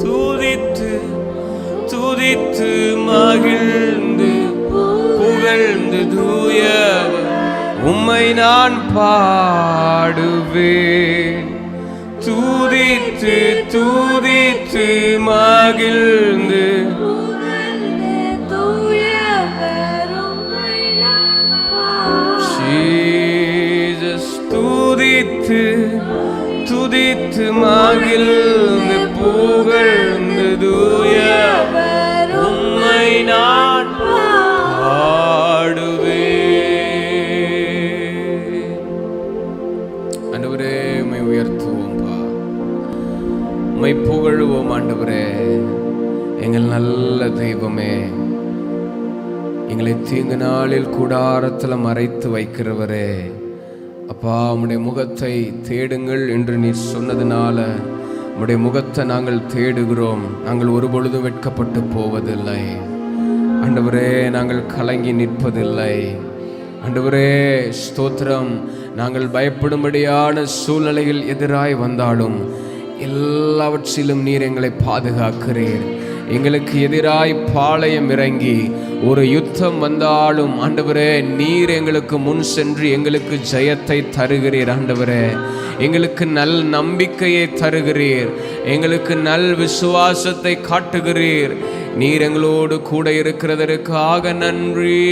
துதித்து துதித்து மகிழ்ந்து புகழ்ந்து தூயவர் உம்மை நான் பாடுவேன். துதித்து துதித்து மகிழ்ந்து ஜீசஸ். துதித்து துதித்து மகிழ்ந்து புகழ்ந்து தூயவர் உம்மை நான் பாடுவேன். ஆண்டவரே, உம்மை உயர்த்துவோம்பா, உம்மை புகழுவோம். ஆண்டவரே, எங்கள் நல்ல தெய்வமே, எங்களை தீங்கு நாளில் கூடாரத்தில் மறைத்து வைக்கிறவரே, அப்பா, உம்முடைய முகத்தை தேடுங்கள் என்று நீர் சொன்னதுனால உம்முடைய முகத்தை நாங்கள் தேடுகிறோம். நாங்கள் ஒருபொழுதும் வெட்கப்பட்டு போவதில்லை. ஆண்டவரே, நாங்கள் கலங்கி நிற்பதில்லை. ஆண்டவரே ஸ்தோத்திரம். நாங்கள் பயப்படும்படியான சூழ்நிலையில் எதிராய் வந்தாலும் எல்லாவற்றிலும் நீர் எங்களை பாதுகாக்கிறீர். எங்களுக்கு எதிராய் பாளையம் இறங்கி ஒரு யுத்தம் வந்தாலும் ஆண்டவரே நீர் எங்களுக்கு முன் சென்று எங்களுக்கு ஜெயத்தை தருகிறீர். ஆண்டவரே எங்களுக்கு நல் நம்பிக்கையை தருகிறீர், எங்களுக்கு நல் விசுவாசத்தை காட்டுகிறீர். நீர் எங்களோடு கூட இருக்கிறதற்காக நன்றி.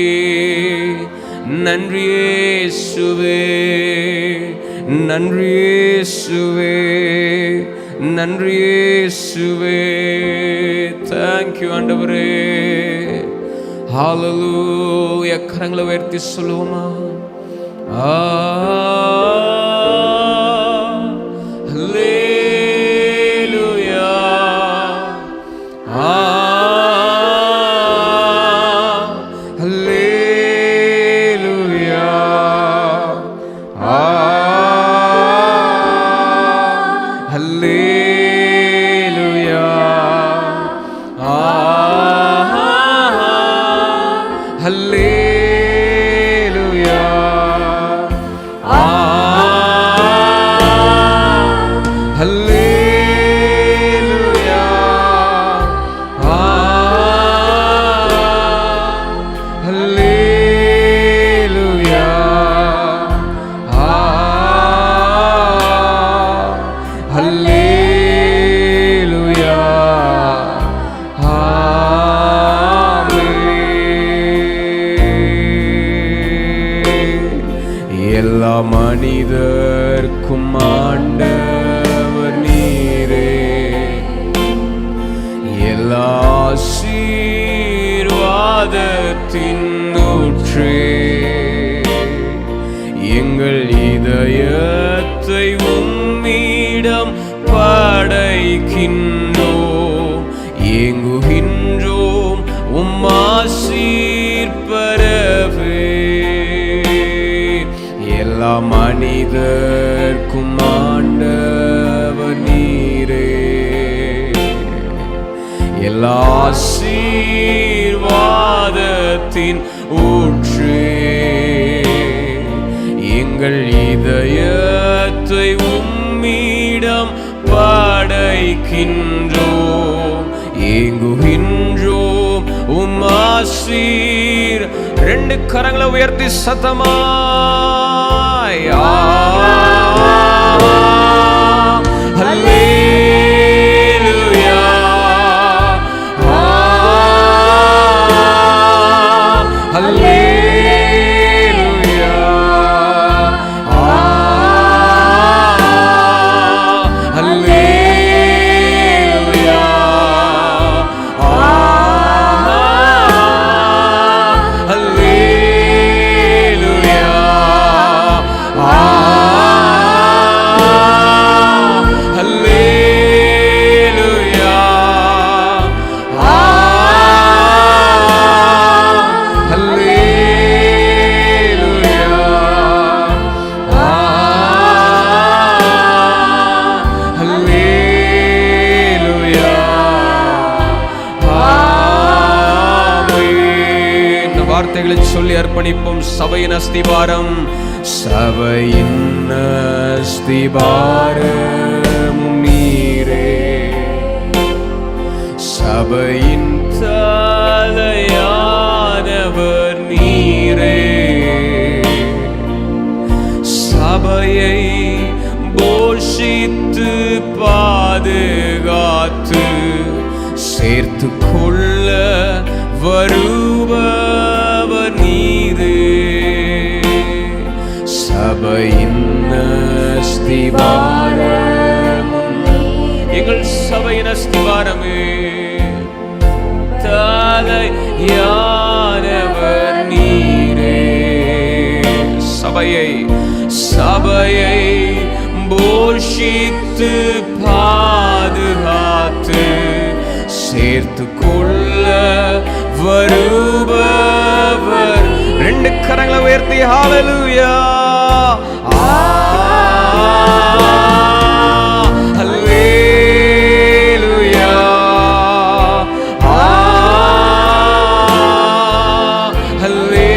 நன்றி இயேசுவே, நன்றி இயேசுவே, நன்றி இயேசுவே. Thank you ஆண்டவரே. ஹalleluya. கரங்களை உயர்த்தி சொல்லுவோமா? ஹalleluya, ஹalleluya, ஹalleluya, ஹalleluya, ஹalleluya, ஹalleluya, ஹalleluya. எல்லா மனிதர்க்கும் ஆண்டவர் நீரே, எல்லா ஆசீர்வாதத்தின் ஊற்றே. எங்கள் இதயத்தை உம்மிடம் படைக்கின்றோம், ஏங்குகின்றோம் உம் ஆசீர் பெறவே. எல்லா மனிதர்க்கும் ஆண்டவர் நீரே, எல்லா ஆசீர்வாதத்தின் ஊற்றே. எங்கள் இதயத்தை உம்மிடம் படைக்கின்றோம், ஏங்குகின்றோம் உம் ஆசீர். ரெண்டு கரங்களை உயர்த்தி சத்தமாய் ஹல்லேலூயா, ஹல்லேலூயா, ஹல்லேலூயா, வார்த்தைகளை சொல்லி அர்ப்பணிப்போம். சபையின் அஸ்திபாரம், சபையின் அஸ்திபாரமும் நீரே, சபையின் தலையானவர் நீரே. சபையை போஷித்து பாதுகாத்து சேர்த்து கொள்ள வருபவர் நீரே. சபையின் அஸ்திபாரமும் எங்கள் சபையின் அஸ்திபாரமே, தலையானவர் நீரே. சபையை சபையை போஷித்து பாதுகாத்து சேர்த்து கொள்ள வருபவர். ரெண்டு கரங்களை உயர்த்தி ஹalleluya, ஹalleluya, ஹalleluya,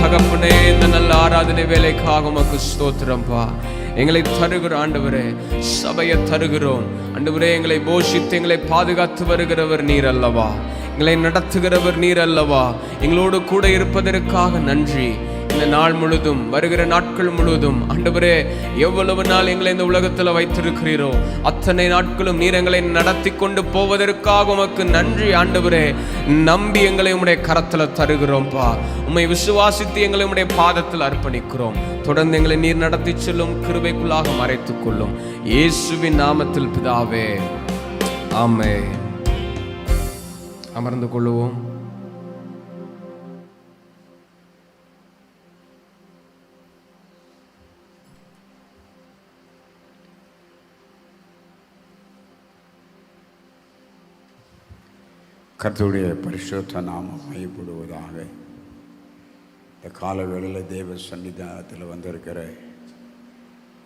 தகப்பனே, இந்த நல்ல ஆராதனை வேலைக்காக உமக்கு ஸ்தோத்திரம்பா. எங்களை தருகிற ஆண்டவரே, சபையை தருகிறோம் ஆண்டவரே. எங்களை போஷித்து எங்களை பாதுகாத்து வருகிறவர் நீர் அல்லவா, எங்களை நடத்துகிறவர் நீர் அல்லவா. எங்களோடு கூட இருப்பதற்காக நன்றி. இந்த நாள் முழுதும், வருகிற நாட்கள் முழுவதும் ஆண்டவரே, எவ்வளவு நாள் எங்களை இந்த உலகத்தில் வைத்திருக்கிறீரோ அத்தனை நாட்களும் நீர் எங்களை நடத்தி கொண்டு போவதற்காக உமக்கு நன்றி ஆண்டவரே. நம்பி எங்களை உம்முடைய கரத்தில் தருகிறோம்ப்பா. உம்மை விசுவாசித்து எங்களை உம்முடைய பாதத்தில் அர்ப்பணிக்கிறோம். தொடர்ந்து எங்களை நீர் நடத்தி செல்லும் கிருபைக்குள்ளாக மறைத்துக் கொள்ளும். இயேசுவின் நாமத்தில் பிதாவே, ஆமென். அமர்ந்து கொள்ளுவோம். கர்த்தருடைய பரிசுத்த நாமம் மையப்படுவதாக. இந்த கால வேளையில் தேவ சன்னிதானத்தில் வந்திருக்கிற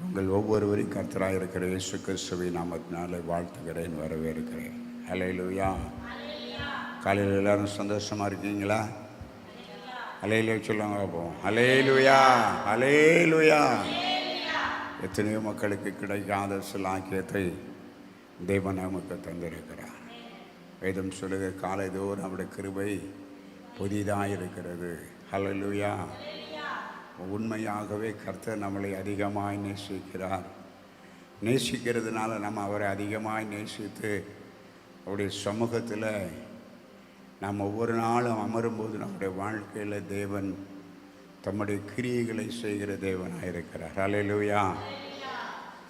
உங்கள் ஒவ்வொருவரையும் கர்த்தராக இருக்கிற இயேசு கிறிஸ்துவின் நாமத்தினால வாழ்த்துக்கிறேன், வரவேற்கிறேன். ஹல்லேலூயா. காலையில் எல்லாரும் சந்தோஷமாக இருக்கீங்களா? ஹல்லேலூயா சொல்லுங்க பார்ப்போம். ஹல்லேலூயா, ஹல்லேலூயா. எத்தனையோ மக்களுக்கு கிடைக்காத சிலாக்கியத்தை தேவன் நமக்கு தந்திருக்கிறார். வேதம் சொல்லுகிற காலைதோறும் நம்முடைய கிருபை புதிதாக இருக்கிறது. ஹல்லேலூயா. உண்மையாகவே கர்த்தர் நம்மளை அதிகமாய் நேசிக்கிறார். நேசிக்கிறதுனால நம்ம அவரை அதிகமாய் நேசித்து அவருடைய சமூகத்தில் நாம் ஒவ்வொரு நாளும் அமரும்போது நம்முடைய வாழ்க்கையில் தேவன் தம்முடைய கிரியைகளை செய்கிற தேவனாக இருக்கிறார். ஹல்லேலூயா.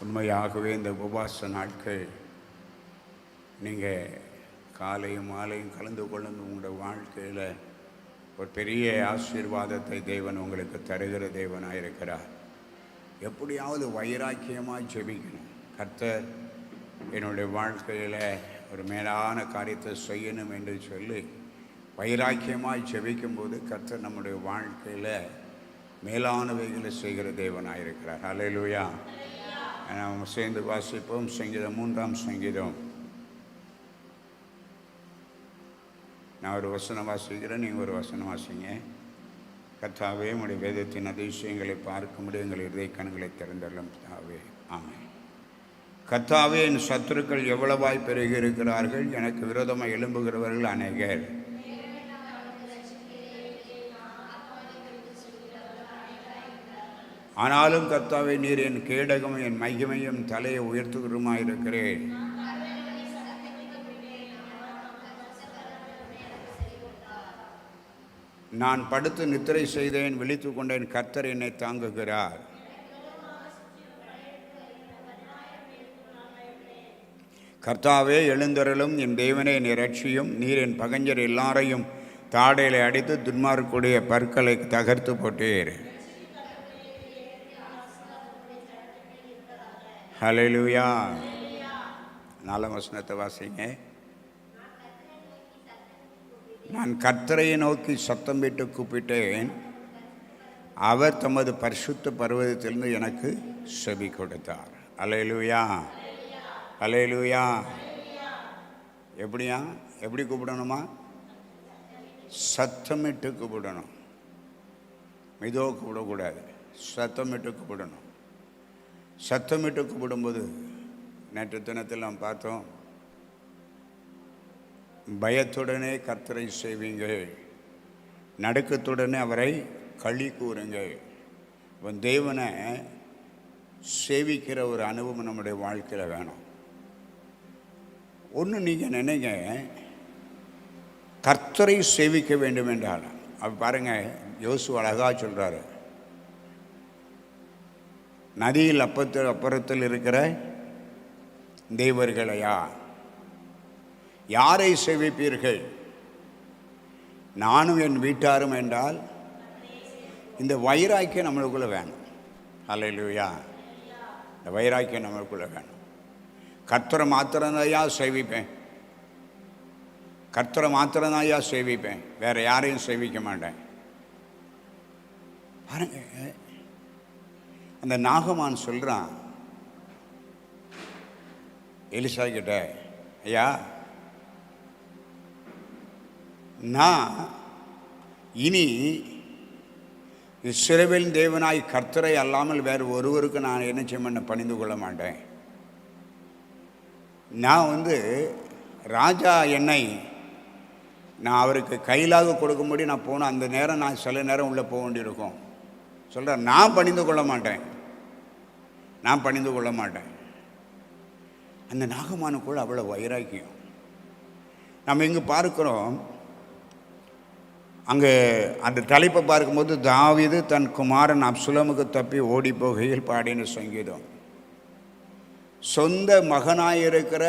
உண்மையாகவே இந்த உபவாச நாட்கள் நீங்கள் காலையும் மாலையும் கலந்து கொள்ளும் உங்களுடைய வாழ்க்கையில் ஒரு பெரிய ஆசீர்வாதத்தை தேவன் உங்களுக்கு தருகிற தேவனாக இருக்கிறார். எப்படியாவது வைராக்கியமாக ஜெபிக்கணும். கர்த்தர் என்னுடைய வாழ்க்கையில் ஒரு மேலான காரியத்தை செய்யணும் என்று சொல்லி வைராக்கியமாக ஜெபிக்கும்போது கர்த்தர் நம்முடைய வாழ்க்கையில் மேலானவைகளை செய்கிற தேவனாக இருக்கிறார். ஹல்லேலூயா. நாம் சேர்ந்து வாசிப்போம். சங்கீதம் 3ஆம் சங்கீதம். நான் ஒரு வசனம் வாசிக்கிறேன், நீங்கள் ஒரு வசனம் வாசிங்க. கர்த்தாவே, உம்முடைய வேதத்தின் அதிசயங்களை பார்க்க முடியும், எங்கள் இதய கண்களை திறந்தள்ளும் பிதாவே. ஆமென். கர்த்தாவே, என் சத்துருக்கள் எவ்வளவாய் பெருகி இருக்கிறார்கள், எனக்கு விரோதமாக எழும்புகிறவர்கள் அநேகர். ஆனாலும் கர்த்தாவே, நீர் என் கேடகமும் என் மகிமையும் தலையை உயர்த்துகிறதுமாயிருக்கிறேன். நான் படுத்து நித்திரை செய்தேன், விழித்து கொண்டேன், கர்த்தர் என்னை தாங்குகிறார். கர்த்தாவே, எழுந்தருளும், என் தேவனே என்னை ரட்சியும். நீர் என் பகைஞர் எல்லாரையும் தாடையில அடித்து துன்மார்க்குடைய பற்களை தகர்த்து போட்டீர். ஹல்லேலூயா. 4ஆம் வசனத்தை வாசிங்க. நான் கர்த்தரை நோக்கி சத்தம் விட்டு கூப்பிட்டேன், அவர் தமது பரிசுத்த பர்வதத்திலிருந்து எனக்கு செவி கொடுத்தார். ஹல்லேலூயா, ஹல்லேலூயா. எப்படியா, எப்படி கூப்பிடணுமா? சத்தமிட்டு கூப்பிடணும். மெதுவாக கூப்பிடக்கூடாது, சத்தமிட்டு கூப்பிடணும். சத்தமிட்டு கூப்பிடும்போது நேற்று தினத்தில் நாம் பார்த்தோம், பயத்துடனே கர்த்தரை செய்வீங்கள், நடுக்கத்துடனே அவரை களி கூறுங்கள். தேவனை சேவிக்கிற ஒரு அனுபவம் நம்முடைய வாழ்க்கையில் வேணும். ஒன்று நீங்கள் நினைங்க, கர்த்தரை சேவிக்க வேண்டும் என்றால் அப்போ பாருங்கள், யோசு அழகாக சொல்கிறாரு, நதியில் அப்புறத்தில் இருக்கிற தேவர்களையா யாரை சேவிப்பீர்கள்? நானும் என் வீட்டாரும் என்றால் இந்த வைராக்கியம் நம்மளுக்குள்ளே வேணும். ஹல்லேலூயா. இந்த வைராக்கியம் நம்மளுக்குள்ளே வேணும். கர்த்தரை மாத்திரம்தாயா சேவிப்பேன், கர்த்தரை மாத்திரம்தாயா சேவிப்பேன், வேறு யாரையும் சேவிக்க மாட்டேன். பாருங்க, அந்த நாகமான் சொல்கிறான் எலிசா கிட்ட, ஐயா, நான் இனி இஸ்ரவேலின் தேவனாய் கர்த்தரை அல்லாமல் வேறு ஒருவருக்கு நான் என்ன செய்ய பணிந்து கொள்ள மாட்டேன். நான் ராஜா என்னை நான் அவருக்கு கையிலாக கொடுக்கும்படி நான் போனேன். அந்த நேரம் நான் சில நேரம் உள்ளே போக வேண்டியிருக்கும். சொல்கிறேன், நான் பணிந்து கொள்ள மாட்டேன், நான் பணிந்து கொள்ள மாட்டேன். அந்த நாகமானுக்குள்ள அவ்வளோ வைராக்கியம். நம்ம இங்கே பார்க்குறோம், அங்கே அந்த தலைப்பை பார்க்கும்போது தாவீது தன் குமாரன் அப்சலோமுக்கு தப்பி ஓடி போகையில் பாடின சங்கீதம். சொந்த மகனாயிருக்கிற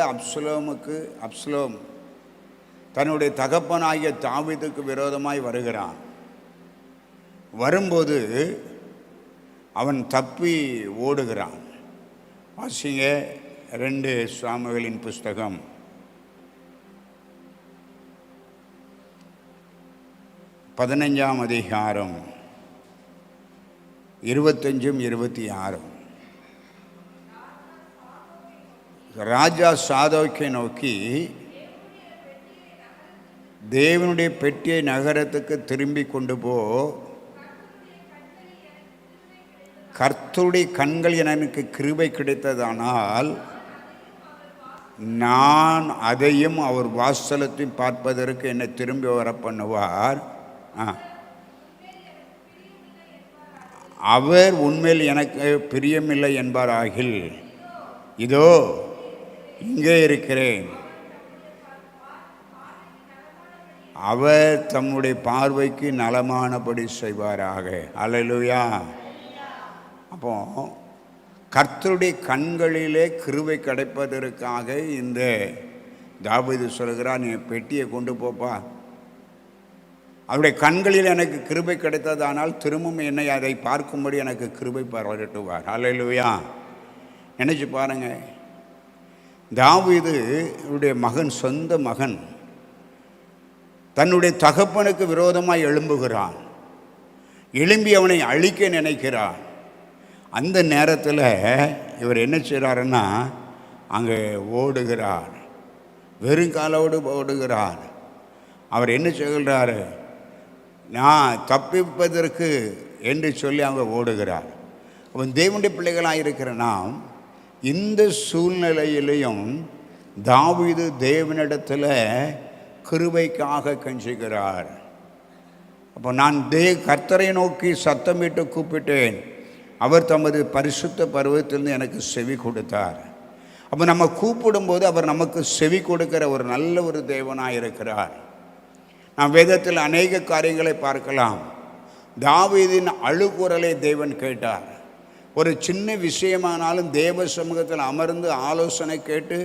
அப்சலோம் தன்னுடைய தகப்பனாகிய தாவீதுக்கு விரோதமாய் வருகிறான். வரும்போது அவன் தப்பி ஓடுகிறான். வாசிங்க 2 சாமுவேலின் புஸ்தகம் 15ஆம் அதிகாரம் 25, 26. ராஜா சாதோக்கை நோக்கி, தேவனுடைய பெட்டியை நகரத்துக்கு திரும்பி கொண்டு போ, கர்த்தருடைய கண்கள் எனக்கு கிருபை கிடைத்ததானால் நான் அதையும் அவர் வாசலத்தையும் பார்ப்பதற்கு என்னை திரும்பி வர பண்ணுவார். அவர் உண்மையில் எனக்கு பிரியமில்லை என்பாராகில், இதோ இங்கே இருக்கிறேன், அவர் தம்முடைய பார்வைக்கு நலமானபடி செய்வாராக. அல்லேலூயா. அப்போ கர்த்தருடைய கண்களிலே கிருபை கிடைப்பதற்காக இந்த தாவீது சொல்கிறார், நீ பெட்டியை கொண்டு போப்பா, அவருடைய கண்களில் எனக்கு கிருபை கிடைத்ததானால் திரும்பவும் என்னை அதை பார்க்கும்படி எனக்கு கிருபை பாராட்டுவார். அல்லேலூயா. நினைச்சு பாருங்க, தாவீது மகன், சொந்த மகன் தன்னுடைய தகப்பனுக்கு விரோதமாய் எழும்புகிறான், எழும்பி அவனை அழிக்க நினைக்கிறான். அந்த நேரத்தில் இவர் என்ன செய்கிறாருன்னா, அங்கே ஓடுகிறார், வெறுங்காலோடு ஓடுகிறார். அவர் என்ன சொல்கிறாரு, நான் தப்பிப்பதற்கு என்று சொல்லி அவங்க ஓடுகிறார். அவன் தேவனுடைய பிள்ளைகளாக இருக்கிற நாம் இந்த சூழ்நிலையிலையும் தாவீது தேவனிடத்தில் கிருபைக்காக கெஞ்சுகிறார். அப்போ நான் கர்த்தரை நோக்கி சத்தமிட்டு கூப்பிட்டேன், அவர் தமது பரிசுத்த பருவத்திலிருந்து எனக்கு செவி கொடுத்தார். அப்போ நம்ம கூப்பிடும்போது அவர் நமக்கு செவி கொடுக்கிற ஒரு நல்ல ஒரு தேவனாக இருக்கிறார். நாம் வேதத்தில் அநேக காரியங்களை பார்க்கலாம். தாவீதின் அழுகுரலை தேவன் கேட்டார். ஒரு சின்ன விஷயமானாலும் தேவ சமூகத்தில் அமர்ந்து ஆலோசனை கேட்டு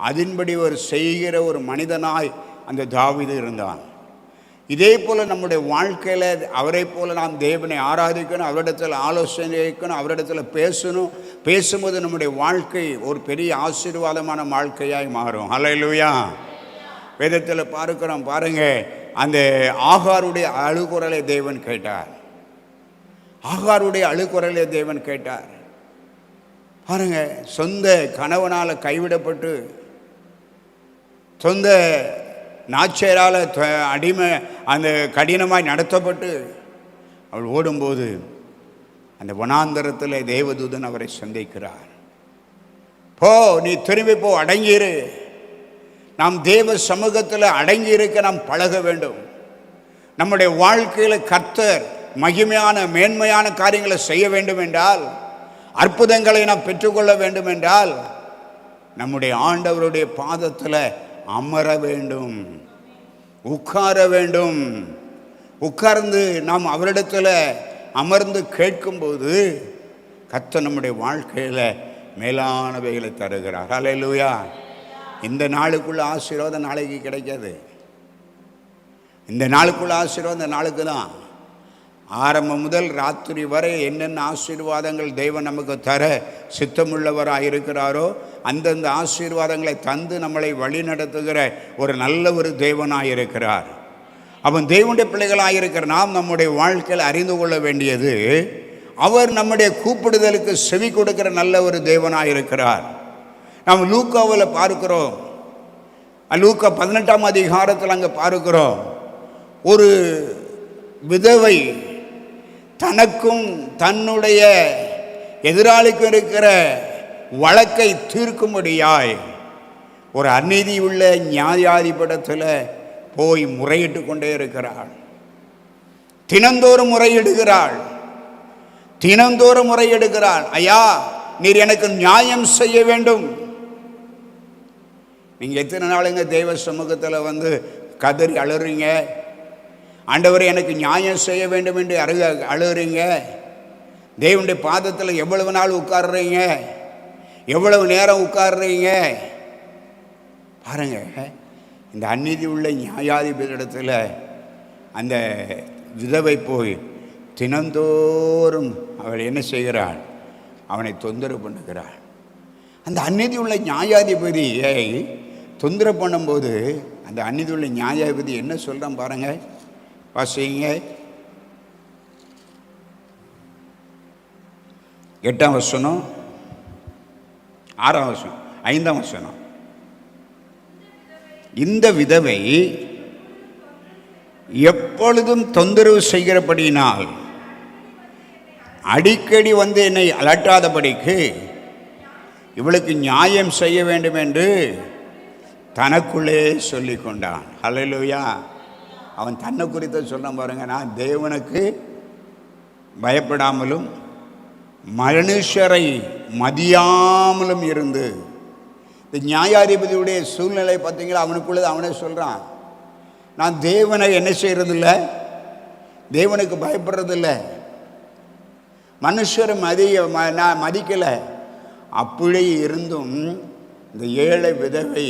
அதன்படி ஒரு செய்கிற ஒரு மனிதனாய் அந்த தாவீது இருந்தான். இதே போல் நம்முடைய வாழ்க்கையில் அவரை போல் நாம் தேவனை ஆராதிக்கணும், அவரிடத்தில் ஆலோசனை வைக்கணும், அவரிடத்தில் பேசணும். பேசும்போது நம்முடைய வாழ்க்கை ஒரு பெரிய ஆசீர்வாதமான வாழ்க்கையாய் மாறும். அல்லேலூயா. வேதத்தில் பார்க்கிறோம், பாருங்க, அந்த ஆகாருடைய அழுகுரலை தேவன் கேட்டார். ஆகாருடைய அழுகுரலை தேவன் கேட்டார். பாருங்க, சொந்த கணவனால் கைவிடப்பட்டு, சொந்த நாச்சரால் அடிமை அந்த கடினமாய் நடத்தப்பட்டு அவள் ஓடும்போது அந்த வனாந்தரத்தில் தேவதூதன் அவரை சந்திக்கிறார். போ, நீ திரும்பி போ, அடங்கியிரு. நாம் தேவ சமூகத்தில் அடங்கி இருக்க நாம் பழக வேண்டும். நம்முடைய வாழ்க்கையில் கர்த்தர் மகிமையான மேன்மையான காரியங்களை செய்ய வேண்டும் என்றால், அற்புதங்களை நாம் பெற்றுக்கொள்ள வேண்டும் என்றால், நம்முடைய ஆண்டவருடைய பாதத்தில் அமர வேண்டும், உட்கார வேண்டும். உட்கார்ந்து நாம் அவரிடத்தில் அமர்ந்து கேட்கும்போது கர்த்தர் நம்முடைய வாழ்க்கையில் மேலானவைகளை தருகிறார். அல்லேலூயா. இந்த நாளுக்குள்ள ஆசீர்வாதம் நாளைக்கு கிடைக்காது. இந்த நாளுக்குள்ள ஆசீர்வாதம் இந்த நாளுக்கு தான். ஆரம்பம் முதல் ராத்திரி வரை என்னென்ன ஆசீர்வாதங்கள் தெய்வம் நமக்கு தர சித்தமுள்ளவராக இருக்கிறாரோ அந்தந்த ஆசீர்வாதங்களை தந்து நம்மளை வழி நடத்துகிற ஒரு நல்ல ஒரு தேவனாக இருக்கிறார். அவன் தேவனுடைய பிள்ளைகளாக இருக்கிற நாம் நம்முடைய வாழ்க்கையில் அறிந்து கொள்ள வேண்டியது, அவர் நம்முடைய கூப்பிடுதலுக்கு செவி கொடுக்கிற நல்ல ஒரு தேவனாக இருக்கிறார். நாம் லூக்காவில் பார்க்கிறோம், லூக்கா 18ஆம் அதிகாரத்தில் அங்கே பார்க்கிறோம், ஒரு விதவை தனக்கும் தன்னுடைய எதிராளிக்கும் இருக்கிற வழக்கை தீர்க்கும்படியாய் ஒரு அநீதி உள்ள நியாயாதிபடத்தில் போய் முறையிட்டு கொண்டே இருக்கிறாள். தினந்தோறும் முறையிடுகிறாள். ஐயா, நீர் எனக்கு நியாயம் செய்ய வேண்டும். நீங்கள் எத்தனை நாளுங்க தெய்வ சமூகத்தில் வந்து கதறி அழுறீங்க? ஆண்டவரே எனக்கு நியாயம் செய்ய வேண்டும் என்று அழுகிறீங்க. தேவனுடைய பாதத்தில் எவ்வளவு நாள் உட்கார்றீங்க? எவ்வளவு நேரம் உட்கார்றீங்க? பாருங்க, இந்த அநீதி உள்ள நியாயாதிபதியிடத்தில் அந்த விதவை போய் தினந்தோறும் அவள் என்ன செய்கிறாள்? அவனை தொந்தரவு பண்ணுகிறாள். அந்த அநீதி உள்ள நியாயாதிபதியை தொந்தரவு பண்ணும்போது அந்த அநீதி உள்ள நியாயாதிபதி என்ன சொல்கிறான் பாருங்க, வாசிங்க. 8ஆம் வசனம், 6ஆம் வசனம், 5ஆம் வசனம். இந்த விதவை எப்பொழுதும் தொந்தரவு செய்கிறபடியினால் அடிக்கடி வந்து என்னை அலட்டாதபடிக்கு இவளுக்கு நியாயம் செய்ய வேண்டும் என்று தனக்குள்ளே சொல்லி கொண்டான். ஹல்லேலூயா. அவன் தன்னை குறித்த சொல்ல பாருங்க, நான் தேவனுக்கு பயப்படாமலும் மனுஷரை மதியாமலும் இருந்து. இந்த நியாயாதிபதியுடைய சூழ்நிலை பார்த்தீங்களா? அவனுக்குள்ளது அவனே சொல்கிறான், நான் தேவனை என்ன செய்கிறதில்ல, தேவனுக்கு பயப்படுறதில்ல, மனுஷரை நான் மதிக்கலை. அப்படி இருந்தும் இந்த ஏழை விதவை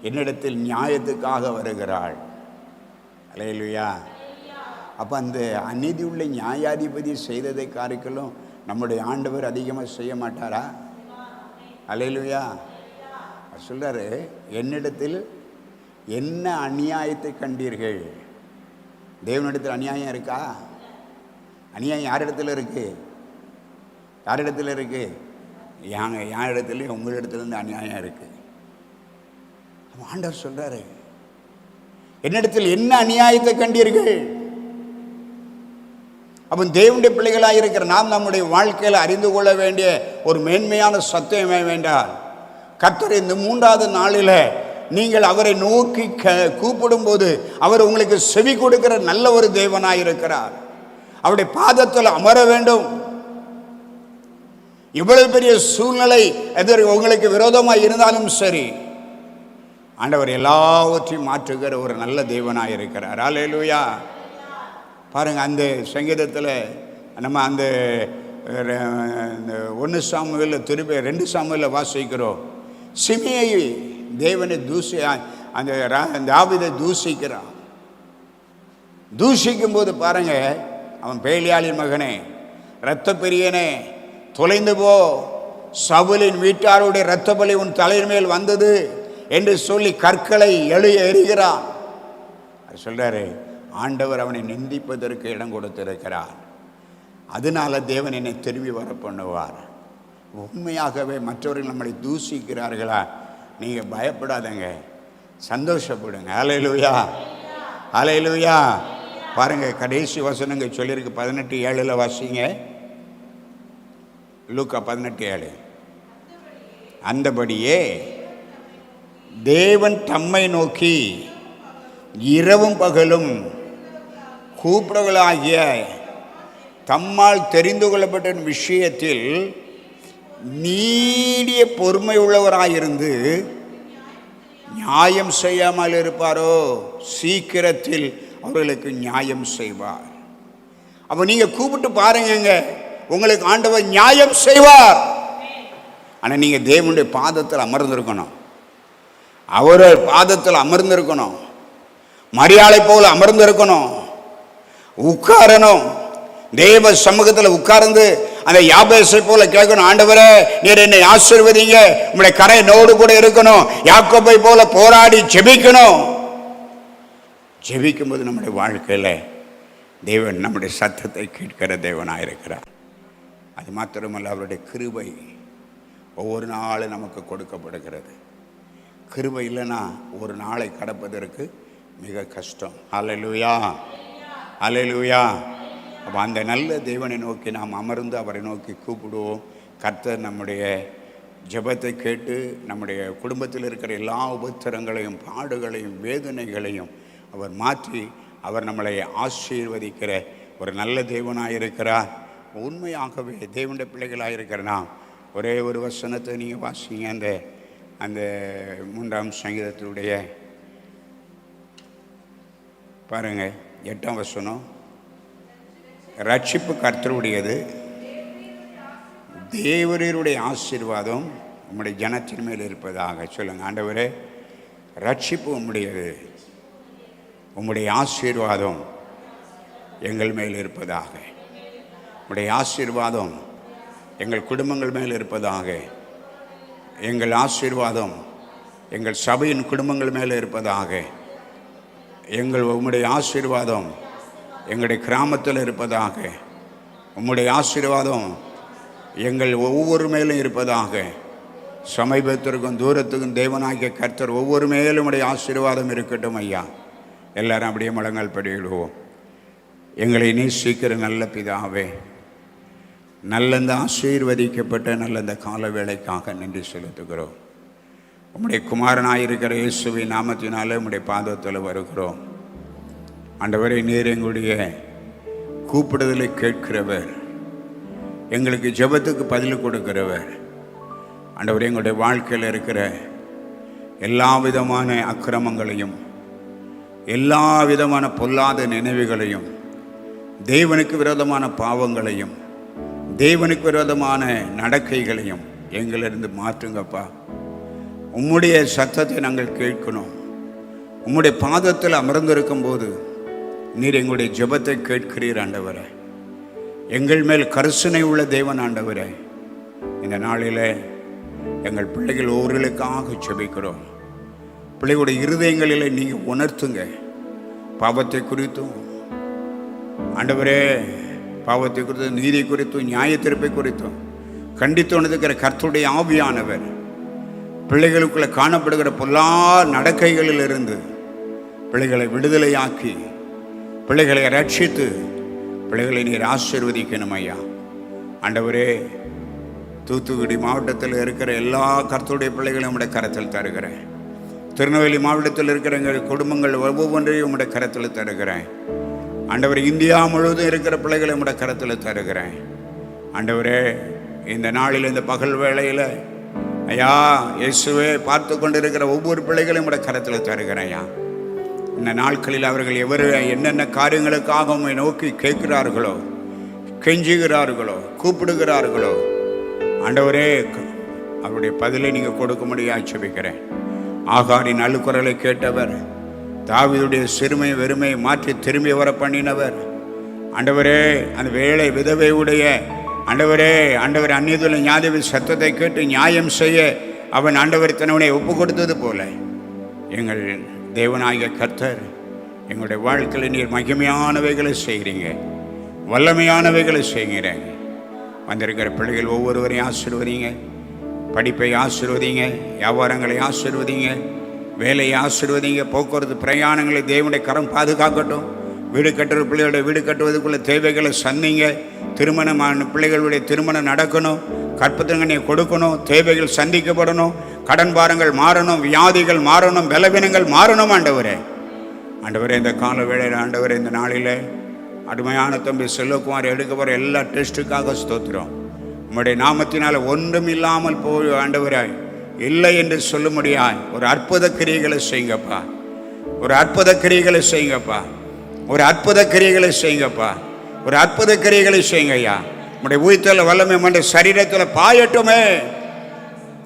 என்னிடத்தில் நியாயத்துக்காக வருகிறாள். அல்லேலூயா. அப்போ அந்த அநீதி உள்ள நியாயாதிபதி செய்ததை காரிக்கலும் நம்முடைய ஆண்டவர் அதிகமாக செய்ய மாட்டாரா? அல்லேலூயா. சொல்றாரு, என்னிடத்தில் என்ன அநியாயத்தை கண்டீர்கள்? தேவனிடத்தில் அநியாயம் இருக்கா? அநியாயம் யாரிடத்தில் இருக்கு? யாரிடத்தில் இருக்கு? யார் இடத்துலையும் உங்களிடத்துலேருந்து அநியாயம் இருக்கு. ஆண்டவர் சொல்றாரு, என்னிடத்தில் என்ன அநியாயத்தை கண்டீர்கள்? அப்போ தேவனுடைய பிள்ளைகளாக இருக்கிற நாம் நம்முடைய வாழ்க்கையில் அறிந்து கொள்ள வேண்டிய ஒரு மேன்மையான சத்தியம் வேண்டால், கர்த்தர் இந்த 3வது நாளில் நீங்கள் அவரை நோக்கி கூப்பிடும்போது அவர் உங்களுக்கு செவி கொடுக்கிற நல்ல ஒரு தேவனாக இருக்கிறார். அவருடைய பாதத்தில் அமர வேண்டும். இவ்வளவு பெரிய சூழ்நிலை உங்களுக்கு விரோதமாக இருந்தாலும் சரி, ஆண்டவர் எல்லாவற்றையும் மாற்றுகிற ஒரு நல்ல தேவனாக இருக்கிறார். அல்லேலூயா. பாருங்க, அந்த சங்கீதத்தில் நம்ம அந்த 1 சாமுவேலில் திருப்பி 2 சாமுவேலில் வாசிக்கிறோம். சிமியை தேவனை அந்த தாவீதை தூசிக்கிறான். தூஷிக்கும் போது பாருங்க, அவன் பேலியாளின் மகனே, இரத்த பிரியனே, தொலைந்து போ, சவுலின் வீட்டாருடைய இரத்த பலி உன் தலையின் மேல் வந்தது என்று சொல்லி கற்களை எறிகிறான். சொல்றாரு, ஆண்டவர் அவனை நிந்திப்பதற்கு இடம் கொடுத்திருக்கிறார். அதனால தேவன் என்னை திரும்பி வர பண்ணுவார். உண்மையாகவே மற்றவர்கள் நம்மளை தூசிக்கிறார்களா? நீங்கள் பயப்படாதங்க, சந்தோஷப்படுங்க. அல்லேலூயா, அல்லேலூயா. பாருங்க, கடைசி வசனங்க சொல்லியிருக்கு. 18:7 வாசிங்க. லூக்கா 18:7. அந்தபடியே தேவன் தம்மை நோக்கி இரவும் பகலும் கூப்பிடுகளாகிய தம்மால் தெரிந்து கொள்ளப்பட்ட விஷயத்தில் நீடிய பொறுமை உள்ளவராயிருந்து நியாயம் செய்யாமல் இருப்பாரோ, சீக்கிரத்தில் அவர்களுக்கு நியாயம் செய்வார். அப்போ நீங்கள் கூப்பிட்டு பாருங்க, உங்களுக்கு ஆண்டவர் நியாயம் செய்வார். ஆனால் நீங்கள் தேவனுடைய பாதத்தில் அமர்ந்திருக்கணும். அவருடைய பாதத்தில் அமர்ந்திருக்கணும். மரியாதை போல அமர்ந்திருக்கணும், உட்காரணும். தேவ சமூகத்தில் உட்கார்ந்து அந்த யாபேசை போல கேட்கணும், ஆண்டவரே நீர் என்னை ஆசீர்வதிங்க, உங்களுடைய கரை நோடு கூட இருக்கணும். யாக்கோபை போல போராடி ஜெபிக்கணும். ஜெபிக்கும் போது நம்முடைய வாழ்க்கையில் தேவன் நம்முடைய சத்தத்தை கேட்கிற தேவனாக இருக்கிறார். அது மாத்திரமல்ல, அவருடைய கிருபை ஒவ்வொரு நாளும் நமக்கு கொடுக்கப்படுகிறது. கிருபை இல்லைன்னா ஒரு நாளை கடப்பதற்கு மிக கஷ்டம். அல்லேலூயா, அல்லேலூயா. அப்போ அந்த நல்ல தேவனை நோக்கி நாம் அமர்ந்து அவரை நோக்கி கூப்பிடுவோம். கர்த்தர் நம்முடைய ஜெபத்தை கேட்டு நம்முடைய குடும்பத்தில் இருக்கிற எல்லா உபத்திரங்களையும் பாடுகளையும் வேதனைகளையும் அவர் மாற்றி அவர் நம்மளை ஆசீர்வதிக்கிற ஒரு நல்ல தேவனாக இருக்கிறார். உண்மையாகவே தேவனுடைய பிள்ளைகளாக இருக்கிற நாம் ஒரே ஒரு வசனத்தை நீங்கள் வாசிங்க. அந்த 3ஆம் சங்கீதத்தினுடைய பாருங்கள் 8ஆம் வசனம். ரட்சிப்பு கர்த்தருடையது, தேவரீருடைய ஆசீர்வாதம் உம்முடைய ஜனத்தின் மேல் இருப்பதாக. சொல்லுங்கள், ஆண்டவரே ரட்சிப்பு உம்முடையது, உம்முடைய ஆசீர்வாதம் எங்கள் மேல் இருப்பதாக. உம்முடைய ஆசீர்வாதம் எங்கள் குடும்பங்கள் மேல் இருப்பதாக. எங்கள் ஆசீர்வாதம் எங்கள் சபையின் குடும்பங்கள் மேலே இருப்பதாக. உம்முடைய ஆசீர்வாதம் எங்களுடைய கிராமத்தில் இருப்பதாக. உம்முடைய ஆசீர்வாதம் எங்கள் ஒவ்வொரு மேலும் இருப்பதாக. சமீபத்திற்கும் தூரத்துக்கும் தேவனாகிய கர்த்தர் ஒவ்வொரு மேலும் உடைய ஆசீர்வாதம் இருக்கட்டும் ஐயா. எல்லாரும் அப்படியே முழங்கால் படியிடுவோம். எங்களை நேசிக்கிற நல்ல பிதாவே, நல்ல இந்த ஆசீர்வதிக்கப்பட்ட நல்ல இந்த கால வேளைக்காக நன்றி செலுத்துகிறோம். உம்முடைய குமாரனாயிருக்கிற இயேசுவின் நாமத்தினால உம்முடைய பாதத்தில் வருகிறோம். ஆண்டவரே, நீர் எங்களுடைய கூப்பிடுதலை கேட்கிறவர், எங்களுக்கு ஜெபத்துக்கு பதில் கொடுக்கிறவர். ஆண்டவரே, எங்களுடைய வாழ்க்கையில் இருக்கிற எல்லா விதமான அக்கிரமங்களையும் எல்லா விதமான பொல்லாத நினைவுகளையும் தேவனுக்கு விரோதமான பாவங்களையும் தேவனுக்கு விரோதமான நடக்கைகளையும் எங்களிருந்து மாற்றுங்கப்பா. உம்முடைய சத்தத்தை நாங்கள் கேட்கணும். உம்முடைய பாதத்தில் அமர்ந்திருக்கும் போது நீர் எங்களுடைய ஜெபத்தை கேட்கிறீர் ஆண்டவரே. எங்கள் மேல் கரிசனை உள்ள தேவன் ஆண்டவரே. இந்த நாளில் எங்கள் பிள்ளைகள் ஒவ்வொருவர்களுக்காக ஜெபிக்கிறோம். பிள்ளைகளுடைய இருதயங்களில் நீங்கள் உணர்த்துங்க. பாவத்தை குறித்தும் ஆண்டவரே, பாவத்தை குறித்தும் நீதி குறித்தும் நியாய தீர்ப்பை குறித்தும் கண்டித்து உணர்த்துகிற கர்த்தருடைய ஆவியானவர் பிள்ளைகளுக்குள்ளே காணப்படுகிற பொல்லா நடக்கைகளிலிருந்து பிள்ளைகளை விடுதலையாக்கி பிள்ளைகளை ரட்சித்து பிள்ளைகளை நீர் ஆசீர்வதிக்கணும் ஐயா. ஆண்டவரே, தூத்துக்குடி மாவட்டத்தில் இருக்கிற எல்லா கர்த்தருடைய பிள்ளைகளையும் உம்முடைய கரத்தில் தருகிறேன். திருநெல்வேலி மாவட்டத்தில் இருக்கிற எங்கள் குடும்பங்கள் ஒவ்வொன்றையும் உம்முடைய கரத்தில் தருகிறேன். ஆண்டவரே, இந்தியா முழுவதும் இருக்கிற பிள்ளைகளை உம்முடைய கரத்தில் தருகிறேன். ஆண்டவரே, இந்த நாளில் இந்த பகல் வேளையில் ஐயா இயேசுவே பார்த்து கொண்டு இருக்கிற ஒவ்வொரு பிள்ளைகளையும் உம்முடைய கரத்தில் தருகிறேன் ஐயா. இந்த நாட்களில் அவர்கள் என்னென்ன காரியங்களுக்காக உம்மை நோக்கி கேட்கிறார்களோ, கெஞ்சுகிறார்களோ, கூப்பிடுகிறார்களோ, ஆண்டவரே அவருடைய பதிலை நீங்கள் கொடுக்க முடியாது ஜெபிக்கிறேன். ஆகாரின் அழுக்குரலை கேட்டவர், தாவீதுடைய சிறுமை வெறுமை மாற்றி திரும்பி வர பண்ணினவர் ஆண்டவரே. அந்த வேளை விதவையுடைய ஆண்டவரே அந்நியதுள்ள ஞாதிவின் சத்தத்தை கேட்டு நியாயம் செய்ய அவன் ஆண்டவர் தன்னுடைய ஒப்பு கொடுத்தது போல எங்கள் தேவனாகிய கர்த்தர் எங்களுடைய வாழ்க்கையில் நீர் மகிமையானவைகளை செய்கிறீங்க, வல்லமையானவைகளை செய்கிறீங்க. வந்திருக்கிற பிள்ளைகள் ஒவ்வொருவரையும் ஆசீர்வதிங்க. படிப்பை ஆசீர்வதிங்க, வியாபாரங்களை ஆசீர்வதிங்க, வேலையை ஆசீர்வதிங்க, போக்குவரத்து பிரயாணங்களை தேவனுடைய கரம் பாதுகாக்கட்டும். வீடு கட்டுற பிள்ளைகளுடைய வீடு கட்டுவதற்குள்ள தேவைகளை சந்திங்க. திருமணமான பிள்ளைகளுடைய திருமணம் நடக்கணும், கற்பத்தினை கொடுக்கணும், தேவைகள் சந்திக்கப்படணும், கடன் பாரங்கள் மாறணும், வியாதிகள் மாறணும், பலவீனங்கள் மாறணும். ஆண்டவரே, இந்த கால வேளையில் ஆண்டவரே, இந்த நாளில் அருமையான தம்பி செல்வகுமார் எடுக்க போகிற எல்லா டெஸ்ட்டுக்காக ஸ்தோத்திரம். உம்முடைய நாமத்தினால் ஒன்றும் இல்லாமல் போய் ஆண்டவரே இல்லை என்று சொல்ல முடியாது. ஒரு அற்புத கிரியைகளை செய்யுங்கப்பா, ஒரு அற்புத கிரியைகளை செய்யுங்கப்பா, ஒரு அற்புத கிரியைகளை செய்யுங்கப்பா, ஒரு அற்புத கிரியைகளை செய்யுங்க ஐயா. உம்முடைய உயிர்த்தல வல்லமை உம்முடைய சரீரத்தில் பாயட்டுமே.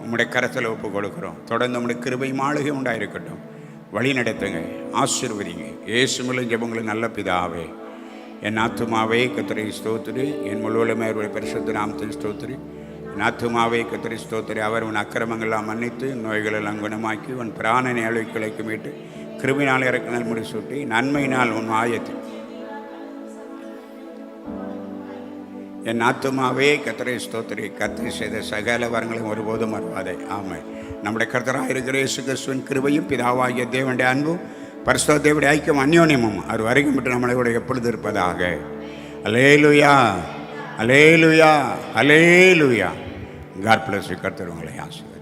உம்முடைய கரத்தில் ஒப்பு கொடுக்குறோம். தொடர்ந்து உம்முடைய கிருபை மாளிகை உண்டாயிருக்கட்டும். வழி நடத்துங்க, ஆசீர்வதிங்க. இயேசு மூலம் ஜெபங்களுக்கு நல்ல பிதாவே. என் ஆத்துமாவே கர்த்தரை ஸ்தோத்திரி, என் முழுவதுமே அவருடைய பரிசுத்த நாமத்தை ஸ்தோத்திரி. என் ஆத்துமாவே கர்த்தரை ஸ்தோத்திரி. அவர் உன் அக்கிரமங்கள்லாம் மன்னித்து நோய்களெல்லாம் குணமாக்கி உன் பிராணனை அழுக்கிழைக்கு மீட்டு கிருமினால் இறக்கினால் முடிசூட்டி நன்மையினால் உன் ஆயத்து. என் ஆத்துமாவே கர்த்தரை ஸ்தோத்திரி. கர்த்தர் செய்த சகல வரங்களையும் ஒருபோதும் மறவாதே. ஆமென். நம்முடைய கர்த்தராக இருக்கிற இயேசு கிறிஸ்துவின் கிருபையும் பிதாவாகிய தேவனுடைய அன்பும் பரிசுத்த தேவனுடைய ஐக்கியம் அந்யோன்யமும் அவர் வரைக்கும் விட்டு நம்மளை கூட எப்பொழுது இருப்பதாக. Hallelujah, hallelujah, hallelujah. God bless you. கர்த்தர் உங்களை ஆசீர்வதிப்பார்.